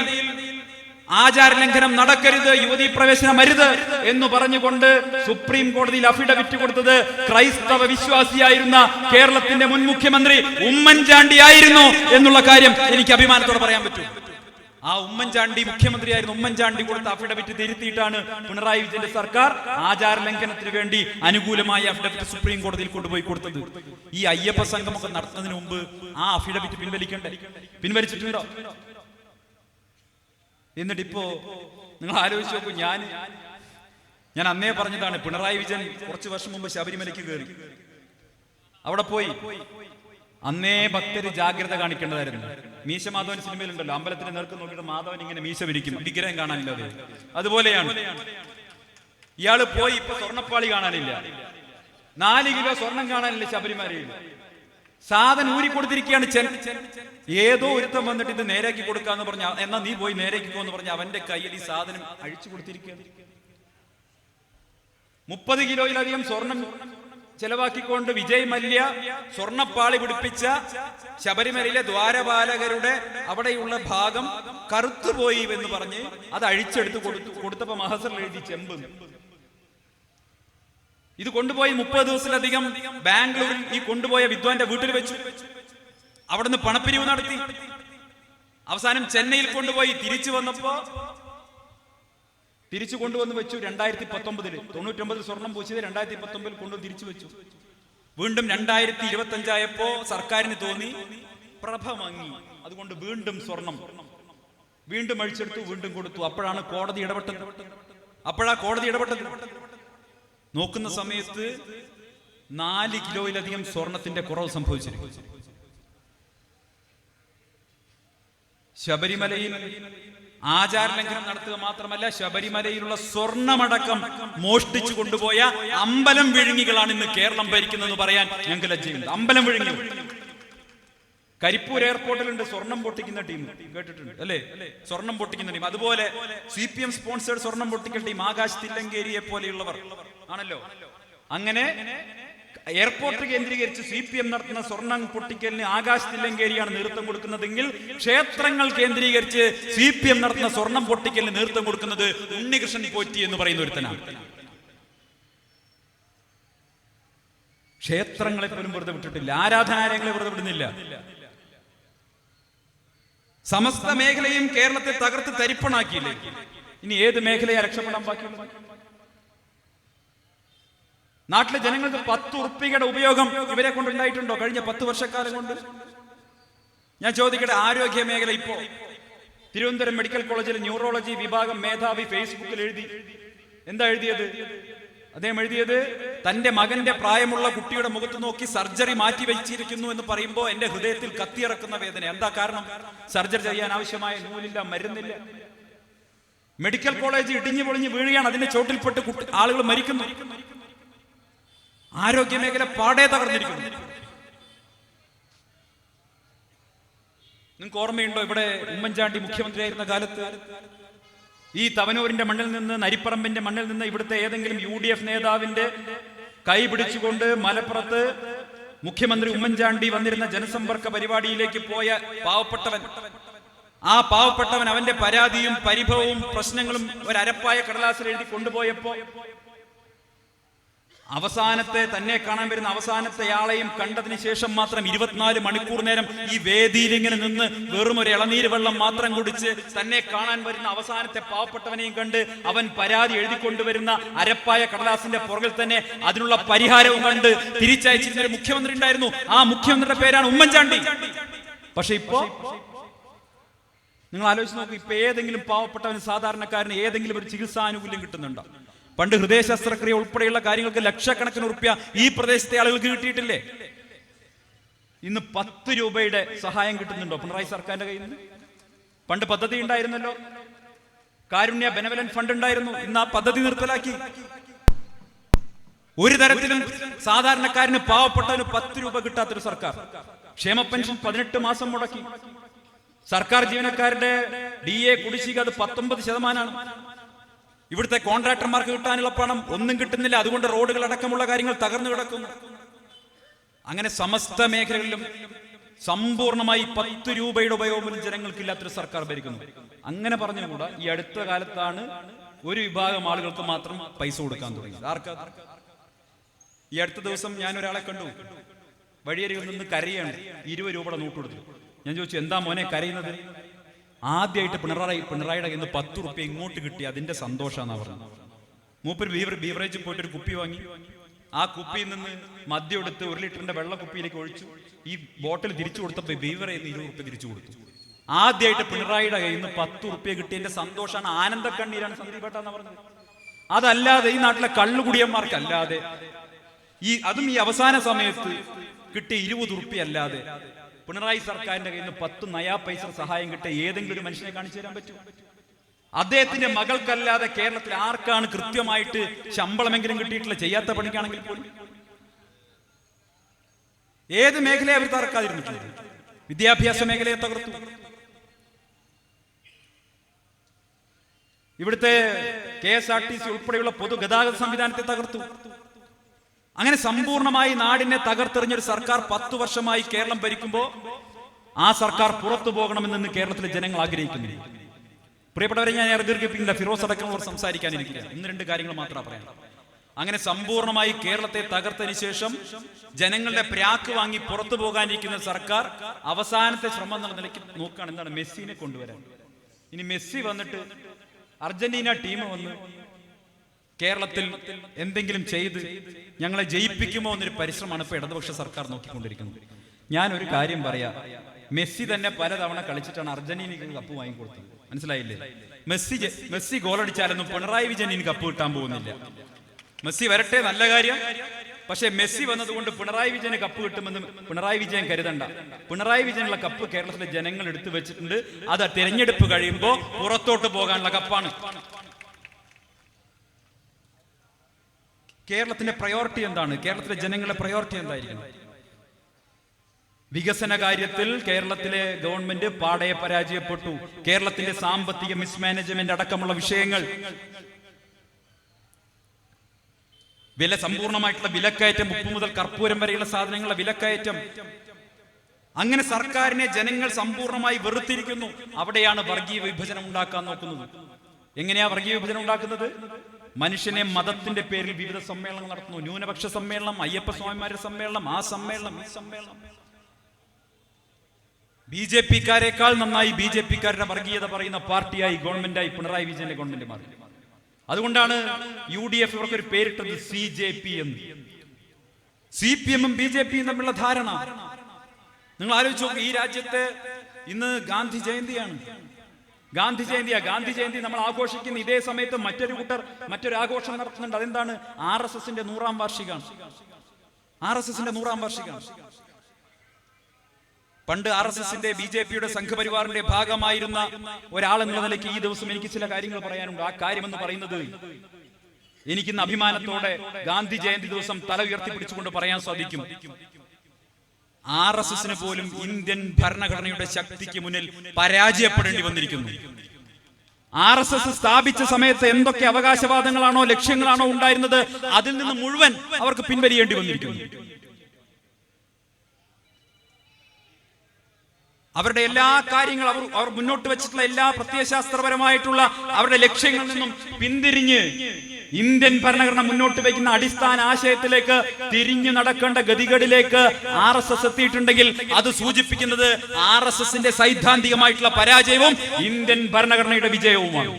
ആചാരലംഘനം നടക്കരുത്, യുവതീ പ്രവേശനം അരുത് എന്ന് പറഞ്ഞുകൊണ്ട് സുപ്രീം കോടതിയിൽ അഫിഡവിറ്റ് കൊടുത്തത് ക്രൈസ്തവ വിശ്വാസിയായിരുന്ന കേരളത്തിന്റെ മുൻ മുഖ്യമന്ത്രി ഉമ്മൻചാണ്ടി ആയിരുന്നു എന്നുള്ള കാര്യം എനിക്ക് അഭിമാനത്തോടെ പറയാൻ പറ്റും. ആ ഉമ്മൻചാണ്ടി മുഖ്യമന്ത്രിയായിരുന്നു. ഉമ്മൻചാണ്ടി കൊടുത്ത അഫിഡവിറ്റ് തിരുത്തിയിട്ടാണ് പിണറായി വിജയന്റെ സർക്കാർ ആചാര ലംഘനത്തിന് വേണ്ടി അനുകൂലമായ അഫിഡവിറ്റ് സുപ്രീം കോടതിയിൽ കൊണ്ടുപോയി കൊടുത്തത്. ഈ അയ്യപ്പ സംഗമൊക്കെ നടത്തുന്നതിന് മുമ്പ് ആ അഫിഡവിറ്റ് പിൻവലിച്ചിട്ടുണ്ടോ? എന്നിട്ടിപ്പോ നിങ്ങൾ ആലോചിച്ച് നോക്കൂ. ഞാൻ അന്നേ പറഞ്ഞതാണ്, പിണറായി വിജയൻ കുറച്ചു വർഷം മുമ്പ് ശബരിമലയ്ക്ക് കയറി. അവിടെ പോയി അന്നേ ഭക്തര് ജാഗ്രത കാണിക്കേണ്ടതായിരുന്നു. മീശ മാധവൻ സിനിമയിലുണ്ടല്ലോ, അമ്പലത്തിന് നേർക്ക് നോക്കിയിട്ട് മാധവൻ ഇങ്ങനെ മീശ വിരിക്കും, വിഗ്രഹം കാണാനില്ല. അതുപോലെയാണ് ഇയാള് പോയി. ഇപ്പൊ സ്വർണ്ണപ്പാളി കാണാനില്ല, 4 കിലോ സ്വർണം കാണാനില്ല ശബരിമലയിൽ. സാധനം ഊരി കൊടുത്തിരിക്കുകയാണ്. ഏതോ ഒരുത്തം വന്നിട്ട് ഇത് നേരാക്കി കൊടുക്കാന്ന് പറഞ്ഞ, എന്നാ നീ പോയി നേരാക്കിക്കോ എന്ന് പറഞ്ഞ അവന്റെ കയ്യിൽ ഈ സാധനം അഴിച്ചു കൊടുത്തിരിക്കുകയാണ്. 30 കിലോയിലധികം സ്വർണം ചെലവാക്കിക്കൊണ്ട് വിജയ് മല്യ സ്വർണ്ണപ്പാളി പിടിപ്പിച്ച ശബരിമലയിലെ ദ്വാരപാലകരുടെ അവിടെയുള്ള ഭാഗം കറുത്തുപോയി എന്ന് പറഞ്ഞ് അത് അഴിച്ചെടുത്ത് കൊടുത്തപ്പോ മഹസറിൽ എഴുതി ചെമ്പ്. ഇത് കൊണ്ടുപോയി 30 ദിവസത്തിലധികം ബാംഗ്ലൂരിൽ ഈ കൊണ്ടുപോയ വിദ്വാന്റെ വീട്ടിൽ വെച്ചു. അവിടുന്ന് പണപ്പിരിവ് നടത്തി. അവസാനം ചെന്നൈയിൽ കൊണ്ടുപോയി തിരിച്ചു കൊണ്ടുവന്ന് വെച്ചു. 2019 99 സ്വർണം പൂശിയത് 2019 കൊണ്ടുവന്ന് തിരിച്ചു വെച്ചു. വീണ്ടും 2025 ആയപ്പോ സർക്കാരിന് തോന്നി പ്രഭ മങ്ങി, അതുകൊണ്ട് വീണ്ടും സ്വർണം വീണ്ടും അഴിച്ചെടുത്തു, വീണ്ടും കൊടുത്തു. അപ്പോഴാണ് കോടതി ഇടപെട്ടത്. നോക്കുന്ന സമയത്ത് 4 കിലോയിലധികം സ്വർണത്തിന്റെ കുറവ് സംഭവിച്ചിരുന്നു. ശബരിമലയിൽ ആചാര ലംഘനം നടത്തുക മാത്രമല്ല, ശബരിമലയിലുള്ള സ്വർണമടക്കം മോഷ്ടിച്ചു കൊണ്ടുപോയ അമ്പലം വിഴുങ്ങികളാണ് ഇന്ന് കേരളം ഭരിക്കുന്നതെന്ന് പറയാൻ ഞങ്ങൾക്ക് ലജ്ജയുണ്ട്. അമ്പലം വിഴുങ്ങി. കരിപ്പൂർ എയർപോർട്ടിലുണ്ട് സ്വർണം പൊട്ടിക്കുന്ന ടീം, കേട്ടിട്ടുണ്ട് അല്ലേ? സ്വർണം പൊട്ടിക്കുന്ന ടീം. അതുപോലെ CPM സ്പോൺസേഡ് സ്വർണം പൊട്ടിക്കുന്ന ടീം ആകാശ് തില്ലങ്കേരിയെ പോലെയുള്ളവർ ആണല്ലോ. അങ്ങനെ എയർപോർട്ട് കേന്ദ്രീകരിച്ച് CPM നടത്തുന്ന സ്വർണം പൊട്ടിക്കലിന് ആകാശ് തില്ലങ്കേരിയാണ് നേതൃത്വം കൊടുക്കുന്നതെങ്കിൽ, ക്ഷേത്രങ്ങൾ കേന്ദ്രീകരിച്ച് CPM നടത്തുന്ന സ്വർണം പൊട്ടിക്കലിന് നേതൃത്വം കൊടുക്കുന്നത് ഉണ്ണികൃഷ്ണൻ പോറ്റി എന്ന് പറയുന്ന ഒരുത്തനാണ്. ക്ഷേത്രങ്ങളെ പോലും വെറുതെ വിട്ടിട്ടില്ല, ആരാധനാലയങ്ങളെ വെറുതെ വിടുന്നില്ല. സമസ്ത മേഖലയും കേരളത്തെ തകർത്ത് തരിപ്പണാക്കിയില്ലേ? ഇനി ഏത് മേഖലയെ രക്ഷപ്പെടാൻ ബാക്കിയുള്ളത്? നാട്ടിലെ ജനങ്ങൾക്ക് 10 ഉറുപ്പികയുടെ ഉപയോഗം ഇവരെ കൊണ്ടുണ്ടായിട്ടുണ്ടോ കഴിഞ്ഞ 10 വർഷക്കാലം കൊണ്ട്? ഞാൻ ചോദിക്കട്ടെ, ആരോഗ്യ മേഖല ഇപ്പോ തിരുവനന്തപുരം മെഡിക്കൽ കോളേജിലെ ന്യൂറോളജി വിഭാഗം മേധാവി ഫേസ്ബുക്കിൽ എഴുതി. എന്താ എഴുതിയത്? അദ്ദേഹം എഴുതിയത്, തന്റെ മകന്റെ പ്രായമുള്ള കുട്ടിയുടെ മുഖത്ത് നോക്കി സർജറി മാറ്റി വെച്ചിരിക്കുന്നു എന്ന് പറയുമ്പോൾ എന്റെ ഹൃദയത്തിൽ കത്തിയിറക്കുന്ന വേദന. എന്താ കാരണം? സർജറി ചെയ്യാൻ ആവശ്യമായ നൂലില്ല, മരുന്നില്ല. മെഡിക്കൽ കോളേജ് ഇടിഞ്ഞു പൊളിഞ്ഞ് വീഴുകയാണ്, അതിന്റെ ചോട്ടിൽപ്പെട്ട് ആളുകൾ മരിക്കുന്നു. ആരോഗ്യ മേഖല പാടെ തകർന്നിരിക്കുന്നു. നിങ്ങൾക്ക് ഓർമ്മയുണ്ടോ, ഇവിടെ ഉമ്മൻചാണ്ടി മുഖ്യമന്ത്രിയായിരുന്ന കാലത്ത് ഈ തവനൂരിന്റെ മണ്ണിൽ നിന്ന്, നരിപ്പറമ്പിന്റെ മണ്ണിൽ നിന്ന് ഇവിടുത്തെ ഏതെങ്കിലും UDF നേതാവിന്റെ കൈ പിടിച്ചുകൊണ്ട് മലപ്പുറത്ത് മുഖ്യമന്ത്രി ഉമ്മൻചാണ്ടി വന്നിരുന്ന ജനസമ്പർക്ക പരിപാടിയിലേക്ക് പോയ പാവപ്പെട്ടവൻ, ആ പാവപ്പെട്ടവൻ അവന്റെ പരാതിയും പരിഭവവും പ്രശ്നങ്ങളും ഒരു അരപ്പായ കടലാസിൽ എഴുതി കൊണ്ടുപോയപ്പോ അവസാനത്തെ തന്നെ കാണാൻ വരുന്ന അവസാനത്തെയാളെയും കണ്ടതിന് ശേഷം മാത്രം 24 മണിക്കൂർ നേരം ഈ വേദിയിൽ ഇങ്ങനെ നിന്ന് വെറും ഒരു ഇളനീര് വെള്ളം മാത്രം കുടിച്ച് തന്നെ കാണാൻ വരുന്ന അവസാനത്തെ പാവപ്പെട്ടവനെയും കണ്ട് അവൻ പരാതി എഴുതിക്കൊണ്ടുവരുന്ന അരപ്പായ കടലാസിന്റെ പുറകിൽ തന്നെ അതിനുള്ള പരിഹാരവും കണ്ട് തിരിച്ചയച്ചിരുന്ന ഒരു മുഖ്യമന്ത്രി ഉണ്ടായിരുന്നു. ആ മുഖ്യമന്ത്രിയുടെ പേരാണ് ഉമ്മൻചാണ്ടി. പക്ഷെ ഇപ്പോ നിങ്ങൾ ആലോചിച്ച് നോക്കൂ, ഇപ്പൊ ഏതെങ്കിലും പാവപ്പെട്ടവന്, സാധാരണക്കാരന് ഏതെങ്കിലും ഒരു ചികിത്സാനുകൂല്യം കിട്ടുന്നുണ്ടോ? പണ്ട് ഹൃദയ ശസ്ത്രക്രിയ ഉൾപ്പെടെയുള്ള കാര്യങ്ങൾക്ക് ലക്ഷക്കണക്കിന് ഉറുപ്പ്യ ഈ പ്രദേശത്തെ ആളുകൾക്ക് കിട്ടിയിട്ടില്ലേ? ഇന്ന് 10 രൂപയുടെ സഹായം കിട്ടുന്നുണ്ടോ പിണറായി സർക്കാരിന്റെ കയ്യിൽ നിന്ന്? പണ്ട് പദ്ധതി ഉണ്ടായിരുന്നല്ലോ, കാരുണ്യ ബെനവലന്റ് ഫണ്ട് ഉണ്ടായിരുന്നു. ഇന്ന് ആ പദ്ധതി നിർത്തലാക്കി. ഒരു തരത്തിലും സാധാരണക്കാരന്, പാവപ്പെട്ടവന് 10 രൂപ കിട്ടാത്തൊരു സർക്കാർ. ക്ഷേമ പെൻഷൻ 18 മാസം മുടക്കി. സർക്കാർ ജീവനക്കാരുടെ DA കുടിശ്ശിക അത് 19%. ഇവിടുത്തെ കോൺട്രാക്ടർമാർക്ക് കിട്ടാനുള്ള പണം ഒന്നും കിട്ടുന്നില്ല. അതുകൊണ്ട് റോഡുകൾ അടക്കമുള്ള കാര്യങ്ങൾ തകർന്നു കിടക്കുന്നു. അങ്ങനെ സമസ്ത മേഖലകളിലും സമ്പൂർണമായി 10 രൂപയുടെ ഉപയോഗം ജനങ്ങൾക്കില്ലാത്തൊരു സർക്കാർ ഭരിക്കുന്നു. അങ്ങനെ പറഞ്ഞുകൂടാ, ഈ അടുത്ത കാലത്താണ് ഒരു വിഭാഗം ആളുകൾക്ക് മാത്രം പൈസ കൊടുക്കാൻ തുടങ്ങിയത്. ആർക്കാ? ഈ അടുത്ത ദിവസം ഞാൻ ഒരാളെ കണ്ടു, വഴിയരികിൽ നിന്ന് കരയാണ്, 20 രൂപയുടെ നോട്ട് കൊടുത്തു. ഞാൻ ചോദിച്ചു, എന്താ മോനെ കരയുന്നത്? ആദ്യമായിട്ട് പിണറായിയുടെ കയ്യിൽ നിന്ന് 10 റുപ്യ ഇങ്ങോട്ട് കിട്ടി, അതിന്റെ സന്തോഷാന്നാ പറഞ്ഞത്. മൂപ്പര് ബീവറേജിൽ പോയിട്ട് ഒരു കുപ്പി വാങ്ങി. ആ കുപ്പിയിൽ നിന്ന് മദ്യം എടുത്ത് 1 ലിറ്ററിന്റെ വെള്ള കുപ്പിയിലേക്ക് ഒഴിച്ചു. ഈ ബോട്ടിൽ തിരിച്ചു കൊടുത്തപ്പോൾ ബീവറേജിൽ നിന്ന് 20 റുപ്യ തിരിച്ചു കൊടുത്തു. ആദ്യമായിട്ട് പിണറായിയുടെ കയ്യിൽ നിന്ന് 10 റുപ്യ കിട്ടിയതിന്റെ സന്തോഷമാണ്, ആനന്ദ കണ്ണീരാണ് സന്ദീപേട്ടാന്ന് പറഞ്ഞത്. അതല്ലാതെ ഈ നാട്ടിലെ കള്ളുകുടിയന്മാർക്കല്ലാതെ, അതും ഈ അവസാന സമയത്ത് കിട്ടിയ 20 റുപ്യ അല്ലാതെ പിണറായി സർക്കാരിന്റെ കയ്യിൽ നിന്ന് 10 നയാ പൈസ സഹായം കിട്ടിയ ഏതെങ്കിലും ഒരു മനുഷ്യനെ കാണിച്ചു തരാൻ പറ്റുമോ? അദ്ദേഹത്തിന്റെ മകൾക്കല്ലാതെ കേരളത്തിൽ ആർക്കാണ് കൃത്യമായിട്ട് ശമ്പളമെങ്കിലും കിട്ടിയിട്ടില്ല, ചെയ്യാത്ത പണിക്കാണെങ്കിൽ പോലും? ഏത് മേഖലയെ അവർ തകർക്കാതിരുന്നിട്ടില്ല? വിദ്യാഭ്യാസ മേഖലയെ തകർത്തു. ഇവിടുത്തെ KSRTC ഉൾപ്പെടെയുള്ള പൊതുഗതാഗത സംവിധാനത്തെ തകർത്തു. അങ്ങനെ സമ്പൂർണമായി നാടിനെ തകർത്തെറിഞ്ഞൊരു സർക്കാർ 10 വർഷമായി കേരളം ഭരിക്കുമ്പോൾ ആ സർക്കാർ പുറത്തു പോകണമെന്ന് കേരളത്തിലെ ജനങ്ങൾ ആഗ്രഹിക്കുന്നു. പ്രിയപ്പെട്ടവരെ, ഞാൻ ദീർഘിപ്പിക്കില്ല, ഫിറോസ് അടക്കമുള്ളവർ സംസാരിക്കാനിരിക്കില്ല. 1-2 കാര്യങ്ങൾ മാത്രം പറയാം. അങ്ങനെ സമ്പൂർണമായി കേരളത്തെ തകർത്തതിന് ശേഷം ജനങ്ങളുടെ പ്രാക്ക് വാങ്ങി പുറത്തു പോകാനിരിക്കുന്ന സർക്കാർ അവസാനത്തെ ശ്രമം എന്ന നിലയ്ക്ക് നോക്കുകയാണ്, എന്താണ്? മെസ്സിനെ കൊണ്ടുവരാൻ. ഇനി മെസ്സി വന്നിട്ട് അർജന്റീന ടീം വന്ന് കേരളത്തിൽ എന്തെങ്കിലും ചെയ്ത് ഞങ്ങളെ ജയിപ്പിക്കുമോ എന്നൊരു പരിശ്രമമാണ് ഇപ്പോൾ ഇടതുപക്ഷ സർക്കാർ നോക്കിക്കൊണ്ടിരിക്കുന്നത്. ഞാനൊരു കാര്യം പറയാം, മെസ്സി തന്നെ പലതവണ കളിച്ചിട്ടാണ് അർജന്റീനയ്ക്ക് കപ്പ് വാങ്ങിക്കൊടുത്തത്. മനസ്സിലായില്ലേ? മെസ്സി ഗോളടിച്ചാലൊന്നും പിണറായി വിജയൻ ഇനി കപ്പ് കിട്ടാൻ പോകുന്നില്ല. മെസ്സി വരട്ടെ, നല്ല കാര്യം. പക്ഷെ മെസ്സി വന്നതുകൊണ്ട് പിണറായി വിജയന് കപ്പ് കിട്ടുമെന്ന് പിണറായി വിജയൻ കരുതണ്ട. പിണറായി വിജയനുള്ള കപ്പ് കേരളത്തിലെ ജനങ്ങൾ എടുത്തു വെച്ചിട്ടുണ്ട്. അത് തിരഞ്ഞെടുപ്പ് കഴിയുമ്പോൾ പുറത്തോട്ട് പോകാനുള്ള കപ്പാണ്. കേരളത്തിന്റെ പ്രയോറിറ്റി എന്താണ്? കേരളത്തിലെ ജനങ്ങളുടെ പ്രയോറിറ്റി എന്തായിരിക്കണം? വികസന കാര്യത്തിൽ കേരളത്തിലെ ഗവൺമെന്റ് പാടെ പരാജയപ്പെട്ടു. കേരളത്തിന്റെ സാമ്പത്തിക മിസ്മാനേജ്മെന്റ് അടക്കമുള്ള വിഷയങ്ങൾ, സമ്പൂർണമായിട്ടുള്ള വിലക്കയറ്റം, ഉപ്പ് മുതൽ കർപ്പൂരം വരെയുള്ള സാധനങ്ങളുടെ വിലക്കയറ്റം, അങ്ങനെ സർക്കാരിനെ ജനങ്ങൾ സമ്പൂർണമായി വെറുത്തിരിക്കുന്നു. അവിടെയാണ് വർഗീയ വിഭജനം ഉണ്ടാക്കാൻ നോക്കുന്നത്. എങ്ങനെയാ വർഗീയ വിഭജനം ഉണ്ടാക്കുന്നത്? മനുഷ്യനെ മതത്തിന്റെ പേരിൽ വിവിധ സമ്മേളനങ്ങൾ നടത്തുന്നു. ന്യൂനപക്ഷ സമ്മേളനം, അയ്യപ്പ സ്വാമിമാരുടെ സമ്മേളനം, ആ സമ്മേളനം, ഈ സമ്മേളനം. BJP-ക്കാരെക്കാൾ നന്നായി BJP-ക്കാരുടെ വർഗീയത പറയുന്ന പാർട്ടിയായി, ഗവൺമെന്റായി പിണറായി വിജയന്റെ ഗവൺമെന്റ് മാറി. അതുകൊണ്ടാണ് UDF ഇവർക്കൊരു പേരിട്ടത് CJP എന്ന്. CPM-ഉം BJP-യും തമ്മിലുള്ള ധാരണ നിങ്ങൾ ആലോചിച്ച് നോക്കുക. ഈ രാജ്യത്ത് ഇന്ന് ഗാന്ധി ജയന്തിയാണ്. ഗാന്ധി ജയന്തി നമ്മൾ ആഘോഷിക്കുന്ന ഇതേ സമയത്ത് മറ്റൊരു കൂട്ടർ മറ്റൊരു ആഘോഷം നടത്തുന്നുണ്ട്. അതെന്താണ്? RSSന്റെ 100ാം വാർഷികമാണ്. RSSന്റെ 100ാം വാർഷികമാണ്. പണ്ട് RSSന്റെ BJPയുടെ സംഘപരിവാറിന്റെ ഭാഗമായിരുന്ന ഒരാളെന്നുള്ള നിലയ്ക്ക് ഈ ദിവസം എനിക്ക് ചില കാര്യങ്ങൾ പറയാനുണ്ട്. ആ കാര്യമെന്ന് പറയുന്നത്, എനിക്കിന്ന് അഭിമാനത്തോടെ ഗാന്ധി ജയന്തി ദിവസം തല ഉയർത്തിപ്പിടിച്ചുകൊണ്ട് പറയാൻ സാധിക്കും, RSSന് പോലും ഇന്ത്യൻ ഭരണഘടനയുടെ ശക്തിക്ക് മുന്നിൽ പരാജയപ്പെടേണ്ടി വന്നിരിക്കുന്നു. RSS സ്ഥാപിച്ച സമയത്ത് എന്തൊക്കെ അവകാശവാദങ്ങളാണോ ലക്ഷ്യങ്ങളാണോ ഉണ്ടായിരുന്നത്, അതിൽ നിന്ന് മുഴുവൻ അവർക്ക് പിൻവലിയേണ്ടി വന്നിരിക്കുന്നു. അവരുടെ എല്ലാ കാര്യങ്ങളും അവർ മുന്നോട്ട് വെച്ചിട്ടുള്ള എല്ലാ പ്രത്യയശാസ്ത്രപരമായിട്ടുള്ള അവരുടെ ലക്ഷ്യങ്ങളിൽ നിന്നും പിന്തിരിഞ്ഞ് ഇന്ത്യൻ ഭരണഘടന മുന്നോട്ട് വയ്ക്കുന്ന അടിസ്ഥാന ആശയത്തിലേക്ക് തിരിഞ്ഞു നടക്കേണ്ട ഗതികളിലേക്ക് RSS എത്തിയിട്ടുണ്ടെങ്കിൽ അത് സൂചിപ്പിക്കുന്നത് RSSന്റെ സൈദ്ധാന്തികമായിട്ടുള്ള പരാജയവും ഇന്ത്യൻ ഭരണഘടനയുടെ വിജയവുമാണ്.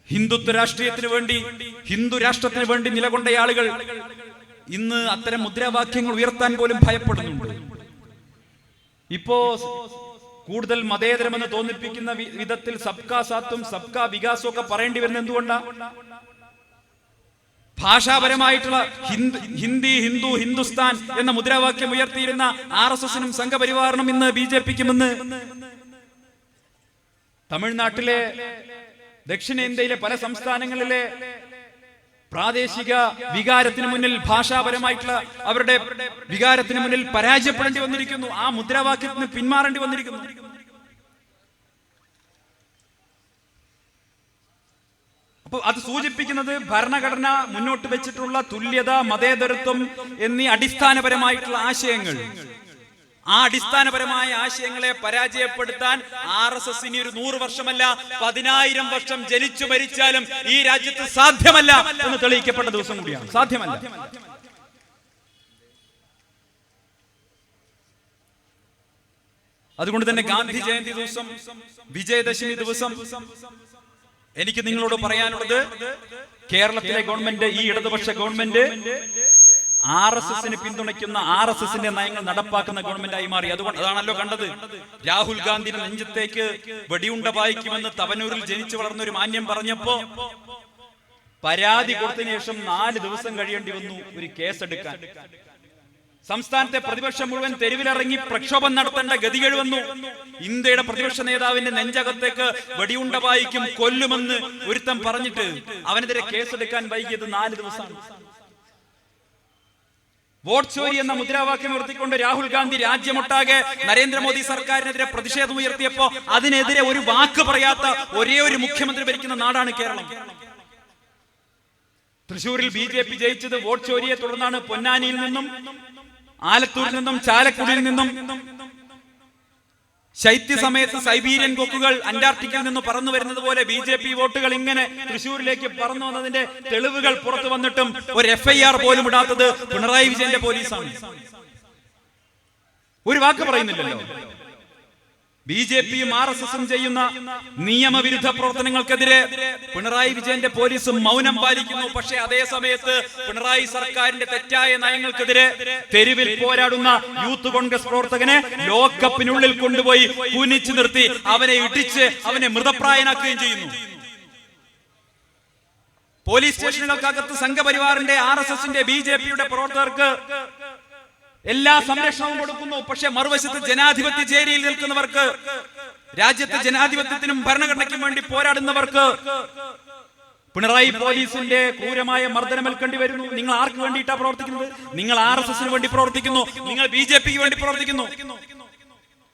ഹിന്ദുത്വ രാഷ്ട്രീയത്തിന് വേണ്ടി, ഹിന്ദു രാഷ്ട്രത്തിന് വേണ്ടി നിലകൊണ്ട ആളുകൾ ഇന്ന് അത്തരം മുദ്രാവാക്യങ്ങൾ ഉയർത്താൻ പോലും ഭയപ്പെടുന്നുണ്ട്. ഇപ്പോ കൂടുതൽ മതേതരമെന്ന് തോന്നിപ്പിക്കുന്ന വിധത്തിൽ സബ്കാ സാത്തും സബ്കാ വികാസും ഒക്കെ പറയേണ്ടി വരുന്നത് എന്തുകൊണ്ടാണ്? ഭാഷാപരമായിട്ടുള്ള ഹിന്ദി, ഹിന്ദു, ഹിന്ദുസ്ഥാൻ എന്ന മുദ്രാവാക്യം ഉയർത്തിയിരുന്ന RSSനും സംഘപരിവാറിനും ഇന്ന് BJPക്കുമെന്ന് തമിഴ്നാട്ടിലെ, ദക്ഷിണേന്ത്യയിലെ പല സംസ്ഥാനങ്ങളിലെ പ്രാദേശിക വികാരത്തിന് മുന്നിൽ, ഭാഷാപരമായിട്ടുള്ള അവരുടെ വികാരത്തിന് മുന്നിൽ പരാജയപ്പെടേണ്ടി വന്നിരിക്കുന്നു. ആ മുദ്രാവാക്യത്തിന് പിന്മാറേണ്ടി വന്നിരിക്കുന്നു. അപ്പൊ അത് സൂചിപ്പിക്കുന്നത് ഭരണഘടന മുന്നോട്ട് വെച്ചിട്ടുള്ള തുല്യത, മതേതരത്വം എന്നീ അടിസ്ഥാനപരമായിട്ടുള്ള ആശയങ്ങൾ, ആ അടിസ്ഥാനപരമായ ആശയങ്ങളെ പരാജയപ്പെടുത്താൻ RSS ഇനി ഒരു 100 വർഷമല്ല 10,000 വർഷം ജനിച്ചു മരിച്ചാലും ഈ രാജ്യത്ത് സാധ്യമല്ല എന്ന് തെളിയിക്കപ്പെട്ട ദിവസം കൂടിയാണ്. സാധ്യമല്ല. അതുകൊണ്ട് തന്നെ ഗാന്ധി ജയന്തി ദിവസം, വിജയദശമി ദിവസം എനിക്ക് നിങ്ങളോട് പറയാനുള്ളത്, കേരളത്തിലെ ഗവൺമെന്റ്, ഈ ഇടതുപക്ഷ ഗവൺമെന്റ് RSSനെ പിന്തുണയ്ക്കുന്ന, RSSന്റെ നയങ്ങൾ നടപ്പാക്കുന്ന ഗവൺമെന്റായി മാറി. അതാണല്ലോ കണ്ടത്. രാഹുൽ ഗാന്ധിയുടെ നെഞ്ചത്തേക്ക് വെടിയുണ്ട പായിക്കുമെന്ന് തവനൂരിൽ ജനിച്ചു വളർന്ന ഒരു മാന്യം പറഞ്ഞപ്പോ പരാതി കൊടുത്തതിനു ശേഷം 4 ദിവസം കഴിയേണ്ടി വന്നു ഒരു കേസെടുക്കാൻ. സംസ്ഥാനത്തെ പ്രതിപക്ഷം മുഴുവൻ തെരുവിലിറങ്ങി പ്രക്ഷോഭം നടത്തേണ്ട ഗതികൾ വന്നു. ഇന്ത്യയുടെ പ്രതിപക്ഷ നേതാവിന്റെ നെഞ്ചകത്തേക്ക് വെടിയുണ്ട പായിക്കും, കൊല്ലുമെന്ന് ഒരുത്തം പറഞ്ഞിട്ട് അവനെതിരെ കേസെടുക്കാൻ വൈകിയത് 4 ദിവസമാണ്. വോട്ട് ചോരി എന്ന മുദ്രാവാക്യം ഉയർത്തിക്കൊണ്ട് രാഹുൽ ഗാന്ധി രാജ്യമൊട്ടാകെ നരേന്ദ്രമോദി സർക്കാരിനെതിരെ പ്രതിഷേധം ഉയർത്തിയപ്പോ അതിനെതിരെ ഒരു വാക്ക് പറയാത്ത ഒരേ ഒരു മുഖ്യമന്ത്രി ഭരിക്കുന്ന നാടാണ് കേരളം. തൃശൂരിൽ BJP ജയിച്ചത് വോട്ട് ചോരിയെ തുടർന്നാണ്. പൊന്നാനിയിൽ നിന്നും, ആലത്തൂരിൽ നിന്നും, ചാലക്കുടിയിൽ നിന്നും ശൈത്യ സമയത്ത് സൈബീരിയൻ കൊക്കുകൾ അന്റാർട്ടിക്കയിൽ നിന്ന് പറന്നു വരുന്നത് പോലെ BJP വോട്ടുകൾ ഇങ്ങനെ തൃശ്ശൂരിലേക്ക് പറന്നു വന്നതിന്റെ തെളിവുകൾ പുറത്തു വന്നിട്ടും ഒരു FIR പോലും ഇടാത്തത് പിണറായി വിജയന്റെ പോലീസാണ്. ഒരു വാക്ക് പറയുന്നില്ലല്ലോ. BJPയും RSSും ചെയ്യുന്ന നിയമവിരുദ്ധ പ്രവർത്തനങ്ങൾക്കെതിരെ പിണറായി വിജയന്റെ പോലീസും മൗനം പാലിക്കുന്നു. പക്ഷേ അതേ സമയത്ത് പിണറായി സർക്കാരിന്റെ തെറ്റായ നയങ്ങൾക്കെതിരെ തെരുവിൽ പോരാടുന്ന യൂത്ത് കോൺഗ്രസ് പ്രവർത്തകനെ ലോക്കപ്പിനുള്ളിൽ കൊണ്ടുപോയി കുനിച്ചു നിർത്തി അവനെ ഇടിച്ച് അവനെ മൃതപ്രായനാക്കുകയും ചെയ്യുന്നു. പോലീസ് സ്റ്റേഷനുകൾക്കകത്ത് സംഘപരിവാറിന്റെ, RSSന്റെ, BJPയുടെ പ്രവർത്തകർക്ക് എല്ലാ സംരക്ഷണവും കൊടുക്കുന്നു. പക്ഷെ മറുവശത്ത് ജനാധിപത്യ ചേരിയിൽ നിൽക്കുന്നവർക്ക്, രാജ്യത്തെ ജനാധിപത്യത്തിനും ഭരണഘടനയ്ക്കും വേണ്ടി പോരാടുന്നവർക്ക് പിണറായി പോലീസിന്റെ ക്രൂരമായ മർദ്ദനമേൽക്കേണ്ടി വരുന്നു. നിങ്ങൾ ആർക്ക് വേണ്ടിയിട്ടാണ് പ്രവർത്തിക്കുന്നത്? നിങ്ങൾ RSSന് വേണ്ടി പ്രവർത്തിക്കുന്നു, നിങ്ങൾ BJPക്ക് വേണ്ടി പ്രവർത്തിക്കുന്നു.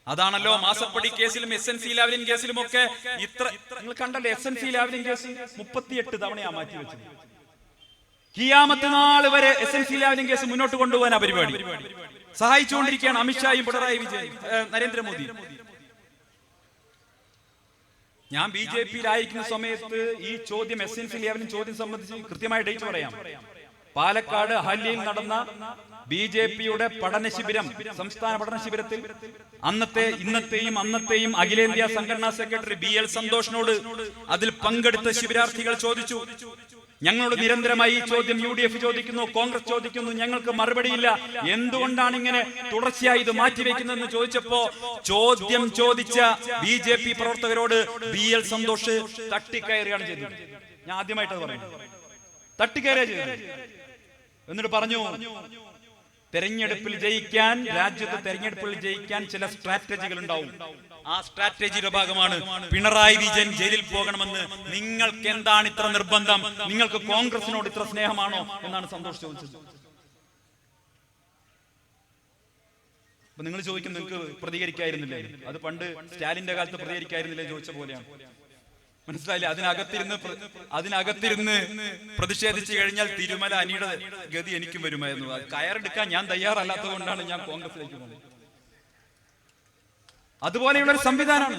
അതാണല്ലോ മാസപ്പടി കേസിലും SNC ലാവ്ലിൻ കേസിലും ഒക്കെ നിങ്ങൾ കണ്ടല്ലേ. SNC Lavalin case 38 തവണയാ മാറ്റിവെച്ചത്. കിയാമത്ത് നാൾ വരെ SNC ലാവ്ലിൻ കേസ് മുന്നോട്ട് കൊണ്ടുപോകാൻ പരിപാടി. സഹായിച്ചുകൊണ്ടിരിക്കുകയാണ് അമിത്ഷായും പിണറായി വിജയൻ, നരേന്ദ്രമോദി. ഞാൻ BJPയിലായിരിക്കുന്ന സമയത്ത് ഈ ചോദ്യം, SNC ലാവ്ലിൻ ചോദ്യം സംബന്ധിച്ച് കൃത്യമായ ഡേറ്റ് പറയാം. പാലക്കാട് അഹല്യയിൽ നടന്ന BJPയുടെ പഠന ശിബിരം, സംസ്ഥാന പഠന ശിബിരത്തിൽ ഇന്നത്തെയും അഖിലേന്ത്യാ സംഘടനാ സെക്രട്ടറി BL സന്തോഷിനോട് അതിൽ പങ്കെടുത്ത ശിബിരാർത്ഥികൾ ചോദിച്ചു, ഞങ്ങളോട് നിരന്തരമായി ഈ ചോദ്യം UDF ചോദിക്കുന്നു, കോൺഗ്രസ് ചോദിക്കുന്നു, ഞങ്ങൾക്ക് മറുപടിയില്ല. എന്തുകൊണ്ടാണ് ഇങ്ങനെ തുടർച്ചയായി ഇത് മാറ്റിവെക്കുന്നതെന്ന് ചോദിച്ചപ്പോ ചോദ്യം ചോദിച്ച BJP പ്രവർത്തകരോട് BL സന്തോഷ് തട്ടിക്കയറുകയാണ് ചെയ്തത്. ഞാൻ ആദ്യമായിട്ടത് പറയുന്നത്, തട്ടിക്കയറുക ചെയ്തത്. എന്നിട്ട് പറഞ്ഞു, തെരഞ്ഞെടുപ്പിൽ ജയിക്കാൻ, രാജ്യത്ത് തെരഞ്ഞെടുപ്പിൽ ജയിക്കാൻ ചില സ്ട്രാറ്റജികൾ ഉണ്ടാവും. ആ സ്ട്രാറ്റജിയുടെ ഭാഗമാണ് പിണറായി വിജയൻ ജയിലിൽ പോകണമെന്ന്. നിങ്ങൾക്ക് എന്താണ് ഇത്ര നിർബന്ധം? നിങ്ങൾക്ക് കോൺഗ്രസിനോട് ഇത്ര സ്നേഹമാണോ എന്നാണ് സന്തോഷ് ചോദിച്ചത്. അപ്പൊ നിങ്ങൾ ചോദിക്കും, നിങ്ങൾക്ക് പ്രതികരിക്കായിരുന്നില്ലേ? അത് പണ്ട് സ്റ്റാലിന്റെ കാലത്ത് പ്രതികരിക്കായിരുന്നില്ലേ ചോദിച്ച പോലെയാണ്. മനസ്സിലായില്ലേ? അതിനകത്തിരുന്ന് പ്രതിഷേധിച്ചു കഴിഞ്ഞാൽ തിരുമല അനിയുടെ ഗതി എനിക്കും വരുമായിരുന്നു. അത് കയറെടുക്കാൻ ഞാൻ തയ്യാറല്ലാത്തത് കൊണ്ടാണ് ഞാൻ കോൺഗ്രസിലേക്ക് പോകുന്നത്. അതുപോലെയുള്ള ഒരു സംവിധാനമാണ്.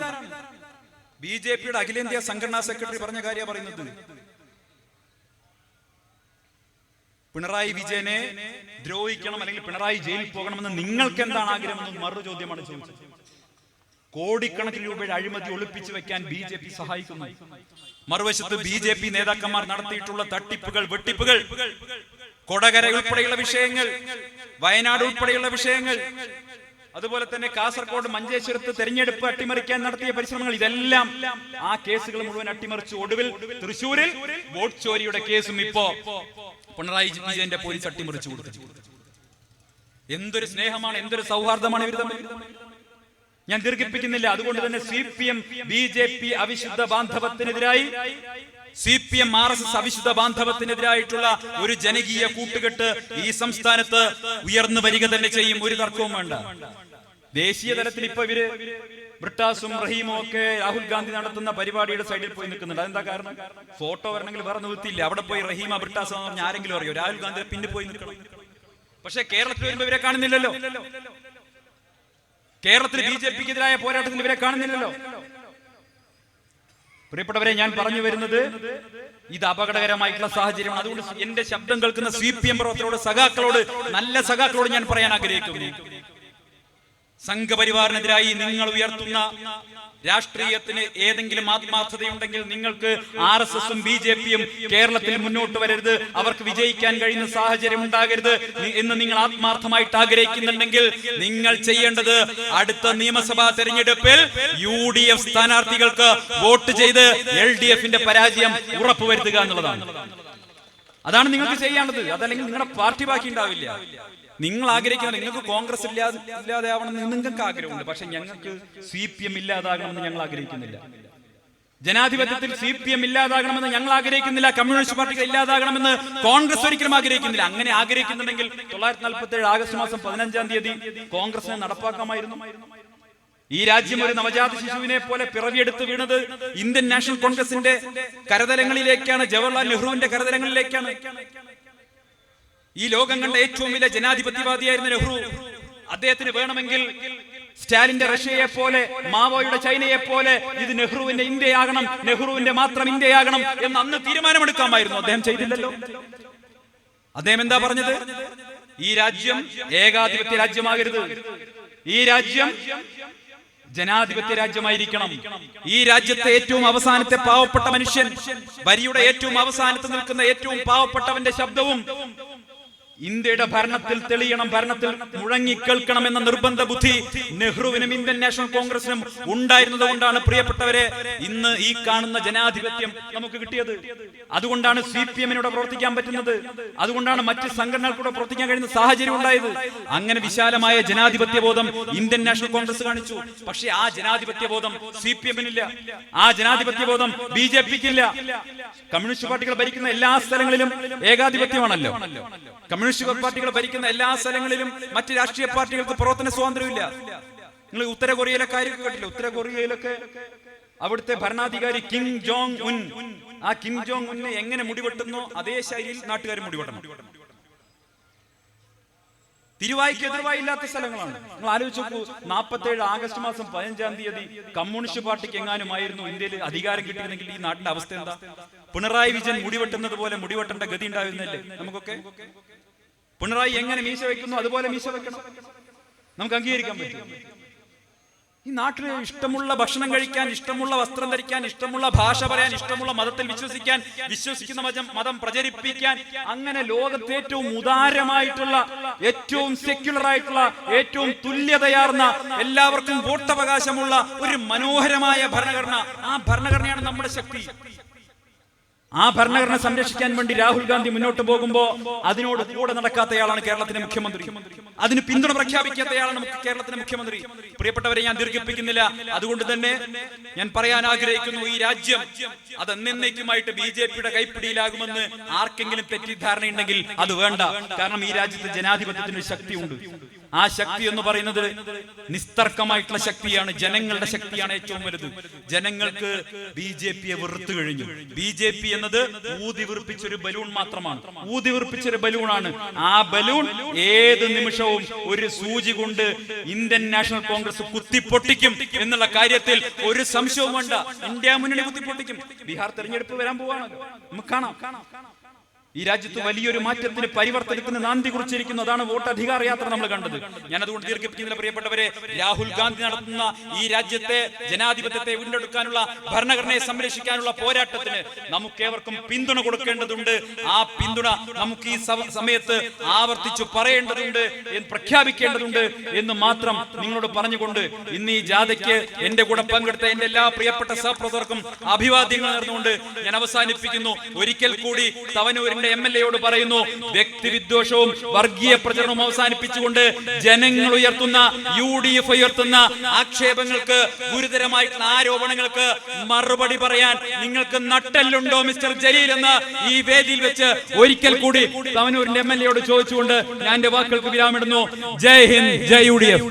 BJPയുടെ അഖിലേന്ത്യാ സംഘടനാ സെക്രട്ടറി പറഞ്ഞ കാര്യം പറയുന്നത്. പിണറായി വിജയനെ ദ്രോഹിക്കണം അല്ലെങ്കിൽ പിണറായി ജയിലിൽ പോകണമെന്ന് നിങ്ങൾക്ക് എന്താണ് ആഗ്രഹമെന്ന് മറു ചോദ്യമാണ് ചോദിച്ചത്. കോടിക്കണക്കിന് രൂപയുടെ അഴിമതി ഒളിപ്പിച്ചു വെക്കാൻ BJP സഹായിക്കുന്നു. മറുവശത്ത് BJP നേതാക്കന്മാർ നടത്തിയിട്ടുള്ള തട്ടിപ്പുകൾ, വെട്ടിപ്പുകൾ, കൊടകര ഉൾപ്പെടെയുള്ള വിഷയങ്ങൾ, വയനാട് ഉൾപ്പെടെയുള്ള വിഷയങ്ങൾ, അതുപോലെ തന്നെ കാസർഗോഡ് മഞ്ചേശ്വരത്ത് തെരഞ്ഞെടുപ്പ് അട്ടിമറിക്കാൻ നടത്തിയ പരിശ്രമങ്ങൾ, ഇതെല്ലാം ആ കേസുകൾ മുഴുവൻ അട്ടിമറിച്ചു. ഒടുവിൽ തൃശ്ശൂരിൽ വോട്ട് ചോരിയുടെ കേസും ഇപ്പോ പിണറായി വിജയന്റെ പോലീസ് അട്ടിമറിച്ചു കൊടുത്തു. എന്തൊരു സ്നേഹമാണ്, എന്തൊരു സൗഹാർദ്ദമാണ് ഇവർ തമ്മിൽ. ഞാൻ ദീർഘിപ്പിക്കുന്നില്ല. അതുകൊണ്ട് തന്നെ CPM BJP അവിശുദ്ധ ബാന്ധവത്തിനെതിരായി, CPM RSS അവിശുദ്ധ ബാന്ധവത്തിനെതിരായിട്ടുള്ള ഒരു ജനകീയ കൂട്ടുകെട്ട് ഈ സംസ്ഥാനത്ത് ഉയർന്നു വരിക തന്നെ ചെയ്യും. ഒരു തർക്കവും വേണ്ട. ദേശീയ തലത്തിൽ ഇപ്പൊ ഇവര് ബ്രിട്ടാസും റഹീമും ഒക്കെ രാഹുൽ ഗാന്ധി നടത്തുന്ന പരിപാടിയുടെ സൈഡിൽ പോയി നിൽക്കുന്നുണ്ട്. അതെന്താ കാരണം? ഫോട്ടോ വരണമെങ്കിൽ വേറെ നിവൃത്തിയില്ല. അവിടെ പോയി റഹീമ ബ്രിട്ടാസ് എന്ന് പറഞ്ഞാൽ ആരെങ്കിലും അറിയോ? രാഹുൽ ഗാന്ധി പിന്നെ പോയി നിൽക്കണം. പക്ഷെ കേരളത്തിൽ വരുമ്പോ ഇവരെ കാണുന്നില്ലല്ലോ. കേരളത്തിൽ BJPക്കെതിരായ പോരാട്ടത്തിൽ ഇവരെ കാണുന്നില്ലല്ലോ. പ്രിയപ്പെട്ടവരെ, ഞാൻ പറഞ്ഞു വരുന്നത് ഇത് അപകടകരമായിട്ടുള്ള സാഹചര്യമാണ്. അതുകൊണ്ട് എന്റെ ശബ്ദം കേൾക്കുന്ന CPM പ്രവർത്തകരോട്, സഖാക്കളോട്, നല്ല സഖാക്കളോട് ഞാൻ പറയാൻ ആഗ്രഹിക്കുന്നു, സംഘപരിവാറിനെതിരായി നിങ്ങൾ ഉയർത്തുന്ന രാഷ്ട്രീയത്തിന് ഏതെങ്കിലും ആത്മാർത്ഥതയുണ്ടെങ്കിൽ നിങ്ങൾക്ക് RSSഉം BJPയും കേരളത്തിൽ മുന്നോട്ട് വരരുത്, അവർക്ക് വിജയിക്കാൻ കഴിയുന്ന സാഹചര്യം ഉണ്ടാകരുത് എന്ന് നിങ്ങൾ ആത്മാർത്ഥമായിട്ട് ആഗ്രഹിക്കുന്നുണ്ടെങ്കിൽ നിങ്ങൾ ചെയ്യേണ്ടത് അടുത്ത നിയമസഭാ തെരഞ്ഞെടുപ്പിൽ UDF സ്ഥാനാർത്ഥികൾക്ക് വോട്ട് ചെയ്ത് LDFന്റെ പരാജയം ഉറപ്പുവരുത്തുക എന്നുള്ളതാണ്. അതാണ് നിങ്ങൾക്ക് ചെയ്യാനുള്ളത്. അതല്ലെങ്കിൽ നിങ്ങളുടെ പാർട്ടി ബാക്കി ഉണ്ടാവില്ല. നിങ്ങൾ ആഗ്രഹിക്കുന്നത്, നിങ്ങൾക്ക് കോൺഗ്രസ് ഇല്ലാതെ ആവണമെന്ന് നിങ്ങൾക്ക് ആഗ്രഹമുണ്ട്. പക്ഷെ ഞങ്ങൾക്ക് CPM ഇല്ലാതാകണമെന്ന് ഞങ്ങൾ ആഗ്രഹിക്കുന്നില്ല. ജനാധിപത്യത്തിൽ CPM ഇല്ലാതാകണമെന്ന് ഞങ്ങൾ ആഗ്രഹിക്കുന്നില്ല. കമ്മ്യൂണിസ്റ്റ് പാർട്ടികൾ ഇല്ലാതാകണമെന്ന് കോൺഗ്രസ് ഒരിക്കലും ആഗ്രഹിക്കുന്നില്ല. അങ്ങനെ ആഗ്രഹിക്കുന്നുണ്ടെങ്കിൽ 1947 ആഗസ്റ്റ് മാസം 15-ാം തീയതി കോൺഗ്രസിനെ നടപ്പാക്കാമായിരുന്നു. ഈ രാജ്യം ഒരു നവജാത ശിശുവിനെ പോലെ പിറവിയെടുത്ത് വീണത് ഇന്ത്യൻ നാഷണൽ കോൺഗ്രസിന്റെ കരതലങ്ങളിലേക്കാണ്, ജവഹർലാൽ നെഹ്റുവിന്റെ കരതലങ്ങളിലേക്കാണ്. ഈ ലോകം കണ്ട ഏറ്റവും വലിയ ജനാധിപത്യവാദിയായിരുന്ന നെഹ്റു, അദ്ദേഹത്തിന് വേണമെങ്കിൽ സ്റ്റാലിന്റെ റഷ്യയെ പോലെ, മാവോയുടെ ചൈനയെ പോലെ ഇത് നെഹ്റുവിന്റെ ഇന്ത്യയാകണം, നെഹ്റുവിന്റെ മാത്രം ഇന്ത്യയാകണം എന്ന് അന്ന് തീരുമാനമെടുക്കാമായിരുന്നു. അദ്ദേഹം ചെയ്തില്ലല്ലോ. അദ്ദേഹം എന്താ പറഞ്ഞത്? ഈ രാജ്യം ഏകാധിപത്യ രാജ്യമാകരുത്, ഈ രാജ്യം ജനാധിപത്യ രാജ്യമായിരിക്കണം. ഈ രാജ്യത്തെ ഏറ്റവും അവസാനത്തെ പാവപ്പെട്ട മനുഷ്യൻ, വരിയുടെ ഏറ്റവും അവസാനത്ത് നിൽക്കുന്ന ഏറ്റവും പാവപ്പെട്ടവന്റെ ശബ്ദവും ഇന്ത്യയുടെ ഭരണത്തിൽ തെളിയണം, ഭരണത്തിൽ മുഴങ്ങി കേൾക്കണം എന്ന നിർബന്ധ ബുദ്ധി നെഹ്റുവിനും ഇന്ത്യൻ നാഷണൽ കോൺഗ്രസിനും ഉണ്ടായിരുന്നത് കൊണ്ടാണ് പ്രിയപ്പെട്ടവരെ ഇന്ന് ഈ കാണുന്ന ജനാധിപത്യം നമുക്ക് കിട്ടിയത്. അതുകൊണ്ടാണ് CPMനോട് പ്രവർത്തിക്കാൻ പറ്റുന്നത്. അതുകൊണ്ടാണ് മറ്റ് സംഘടനകൾക്കൂടെ പ്രവർത്തിക്കാൻ കഴിയുന്ന സാഹചര്യം ഉണ്ടായത്. അങ്ങനെ വിശാലമായ ജനാധിപത്യ ബോധം ഇന്ത്യൻ നാഷണൽ കോൺഗ്രസ് കാണിച്ചു. പക്ഷേ ആ ജനാധിപത്യ ബോധം CPMനില്ല, ആ ജനാധിപത്യ ബോധം BJPക്കില്ല. കമ്മ്യൂണിസ്റ്റ് പാർട്ടികൾ ഭരിക്കുന്ന എല്ലാ സ്ഥലങ്ങളിലും ഏകാധിപത്യമാണല്ലോ. കമ്മ്യൂണിസ്റ്റ് പാർട്ടികൾ ഭരിക്കുന്ന എല്ലാ സ്ഥലങ്ങളിലും മറ്റ് രാഷ്ട്രീയ പാർട്ടികൾക്ക് പ്രവർത്തന സ്വാതന്ത്ര്യമില്ല. നിങ്ങൾ ഉത്തര കൊറിയയിലെ കാര്യം കേട്ടില്ല? ഉത്തര കൊറിയയിലൊക്കെ അവിടുത്തെ ഭരണാധികാരി കിം ജോങ് ഉൻ, ആ കിം ജോങ് ഉന്നെ എങ്ങനെ മുടിവെട്ടുന്നോ അതേ ശൈലിയിൽ നാട്ടുകാർ മുടിവെട്ടണം. തിരുവായ്ക്ക് എതിർവായി ഇല്ലാത്ത സ്ഥലങ്ങളാണ്. നിങ്ങൾ ആലോചിച്ച് നോക്കൂ, 47 ആഗസ്റ്റ് മാസം 15-ാം തീയതി കമ്മ്യൂണിസ്റ്റ് പാർട്ടിക്ക് എങ്ങാനുമായിരുന്നു ഇന്ത്യയിൽ അധികാരം കിട്ടിയിരുന്നെങ്കിൽ ഈ നാട്ടിന്റെ അവസ്ഥ എന്താ? പിണറായി വിജയൻ മുടിവെട്ടുന്നത് പോലെ മുടിവെട്ടേണ്ട ഗതി ഉണ്ടായിരുന്നല്ലേ നമുക്കൊക്കെ? പിണറായി എങ്ങനെ മീശ വെക്കുന്നു അതുപോലെ മീശ വെക്കണം. നമുക്ക് അംഗീകരിക്കാൻ പറ്റും. ഈ നാട്ടിൽ ഇഷ്ടമുള്ള ഭക്ഷണം കഴിക്കാൻ, ഇഷ്ടമുള്ള വസ്ത്രം ധരിക്കാൻ, ഇഷ്ടമുള്ള ഭാഷ പറയാൻ, ഇഷ്ടമുള്ള മതത്തിൽ വിശ്വസിക്കാൻ, വിശ്വസിക്കുന്ന മതം പ്രചരിപ്പിക്കാൻ, അങ്ങനെ ലോകത്തെ ഏറ്റവും ഉദാരമായിട്ടുള്ള, ഏറ്റവും സെക്യുലർ ആയിട്ടുള്ള, ഏറ്റവും തുല്യതയാർന്ന, എല്ലാവർക്കും വോട്ടവകാശമുള്ള ഒരു മനോഹരമായ ഭരണഘടന. ആ ഭരണഘടനയാണ് നമ്മുടെ ശക്തി. ആ ഭരണഘടന സംരക്ഷിക്കാൻ വേണ്ടി രാഹുൽ ഗാന്ധി മുന്നോട്ട് പോകുമ്പോ അതിനോട് കൂടെ നടക്കാത്തയാളാണ് കേരളത്തിന്റെ മുഖ്യമന്ത്രി. അതിന് പിന്തുണ പ്രഖ്യാപിക്കാത്തയാളാണ് കേരളത്തിന്റെ മുഖ്യമന്ത്രി. പ്രിയപ്പെട്ടവരെ, ഞാൻ ദീർഘിപ്പിക്കുന്നില്ല. അതുകൊണ്ട് തന്നെ ഞാൻ പറയാൻ ആഗ്രഹിക്കുന്നു, ഈ രാജ്യം അത് എന്നേക്കുമായിട്ട് BJPയുടെ കൈപ്പിടിയിലാകുമെന്ന് ആർക്കെങ്കിലും തെറ്റിദ്ധാരണയുണ്ടെങ്കിൽ അത് വേണ്ട. കാരണം ഈ രാജ്യത്ത് ജനാധിപത്യത്തിന് ശക്തിയുണ്ട്. ആ ശക്തി എന്ന് പറയുന്നത് നിസ്തർക്കമായിട്ടുള്ള ശക്തിയാണ്. ജനങ്ങളുടെ ശക്തിയാണ് ഏറ്റവും വലുത്. ജനങ്ങൾക്ക് BJPയെ വെറുത്തു കഴിഞ്ഞു. BJP എന്നത് ഊതി വീർപ്പിച്ചൊരു ബലൂൺ മാത്രമാണ്. ഊതി വീർപ്പിച്ചൊരു ബലൂണാണ്. ആ ബലൂൺ ഏത് നിമിഷവും ഒരു സൂചി കൊണ്ട് ഇന്ത്യൻ നാഷണൽ കോൺഗ്രസ് കുത്തിപ്പൊട്ടിക്കും എന്നുള്ള കാര്യത്തിൽ ഒരു സംശയവും വേണ്ട. ഇന്ത്യ മുന്നണി കുത്തിപ്പൊട്ടിക്കും. ബീഹാർ തെരഞ്ഞെടുപ്പ് വരാൻ പോവാണല്ലോ, നമുക്ക് കാണാം. ഈ രാജ്യത്ത് വലിയൊരു മാറ്റത്തിന്, പരിവർത്തനത്തിന് നാന്ദി കുറിച്ചിരിക്കുന്നു. അതാണ് വോട്ടധികാര യാത്ര നമ്മൾ കണ്ടത്. ഞാൻ അതുകൊണ്ട് ദീർഘിപ്പിക്കുന്നില്ല. പ്രിയപ്പെട്ടവരെ, രാഹുൽ ഗാന്ധി നടത്തുന്ന ഈ രാജ്യത്തെ ജനാധിപത്യത്തെ വീണ്ടെടുക്കാനുള്ള, ഭരണഘടനയെ സംരക്ഷിക്കാനുള്ള പോരാട്ടത്തിന് നമുക്കേവർക്കും പിന്തുണ കൊടുക്കേണ്ടതുണ്ട്. ആ പിന്തുണ നമുക്ക് ഈ സമയത്ത് ആവർത്തിച്ചു പറയേണ്ടതുണ്ട്, പ്രഖ്യാപിക്കേണ്ടതുണ്ട് എന്ന് മാത്രം നിങ്ങളോട് പറഞ്ഞുകൊണ്ട് ഇന്ന് ഈ ജാഥയ്ക്ക് എന്റെ കൂടെ പങ്കെടുത്ത എന്റെ എല്ലാ പ്രിയപ്പെട്ട സഹപ്രവർത്തകർക്കും അഭിവാദ്യങ്ങൾ നേർന്നുകൊണ്ട് ഞാൻ അവസാനിപ്പിക്കുന്നു. ഒരിക്കൽ കൂടി തവനൂരിന്റെ MLA-യോട് പറയുന്നു, വ്യക്തിവിദ്വേഷവും വർഗീയ പ്രചരണവും അവസാനിപ്പിച്ചുകൊണ്ട് ജനങ്ങൾ ഉയർത്തുന്ന, UDF ഉയർത്തുന്ന ആക്ഷേപങ്ങൾക്ക്, ഗുരുതരമായിട്ടുള്ള ആരോപണങ്ങൾക്ക് മറുപടി പറയാൻ നിങ്ങൾക്ക് നട്ടെല്ലുണ്ടോ മിസ്റ്റർ ജലീൽ എന്ന് ഈ വേദിയിൽ വെച്ച് ഒരിക്കൽ കൂടി തവനൂരിന്റെ MLA-യോട് ചോദിച്ചുകൊണ്ട് ഞാൻ എന്റെ വാക്കുകൾക്ക് വിരാമിടുന്നു. ജയ് ഹിന്ദ്, ജയ് UDF.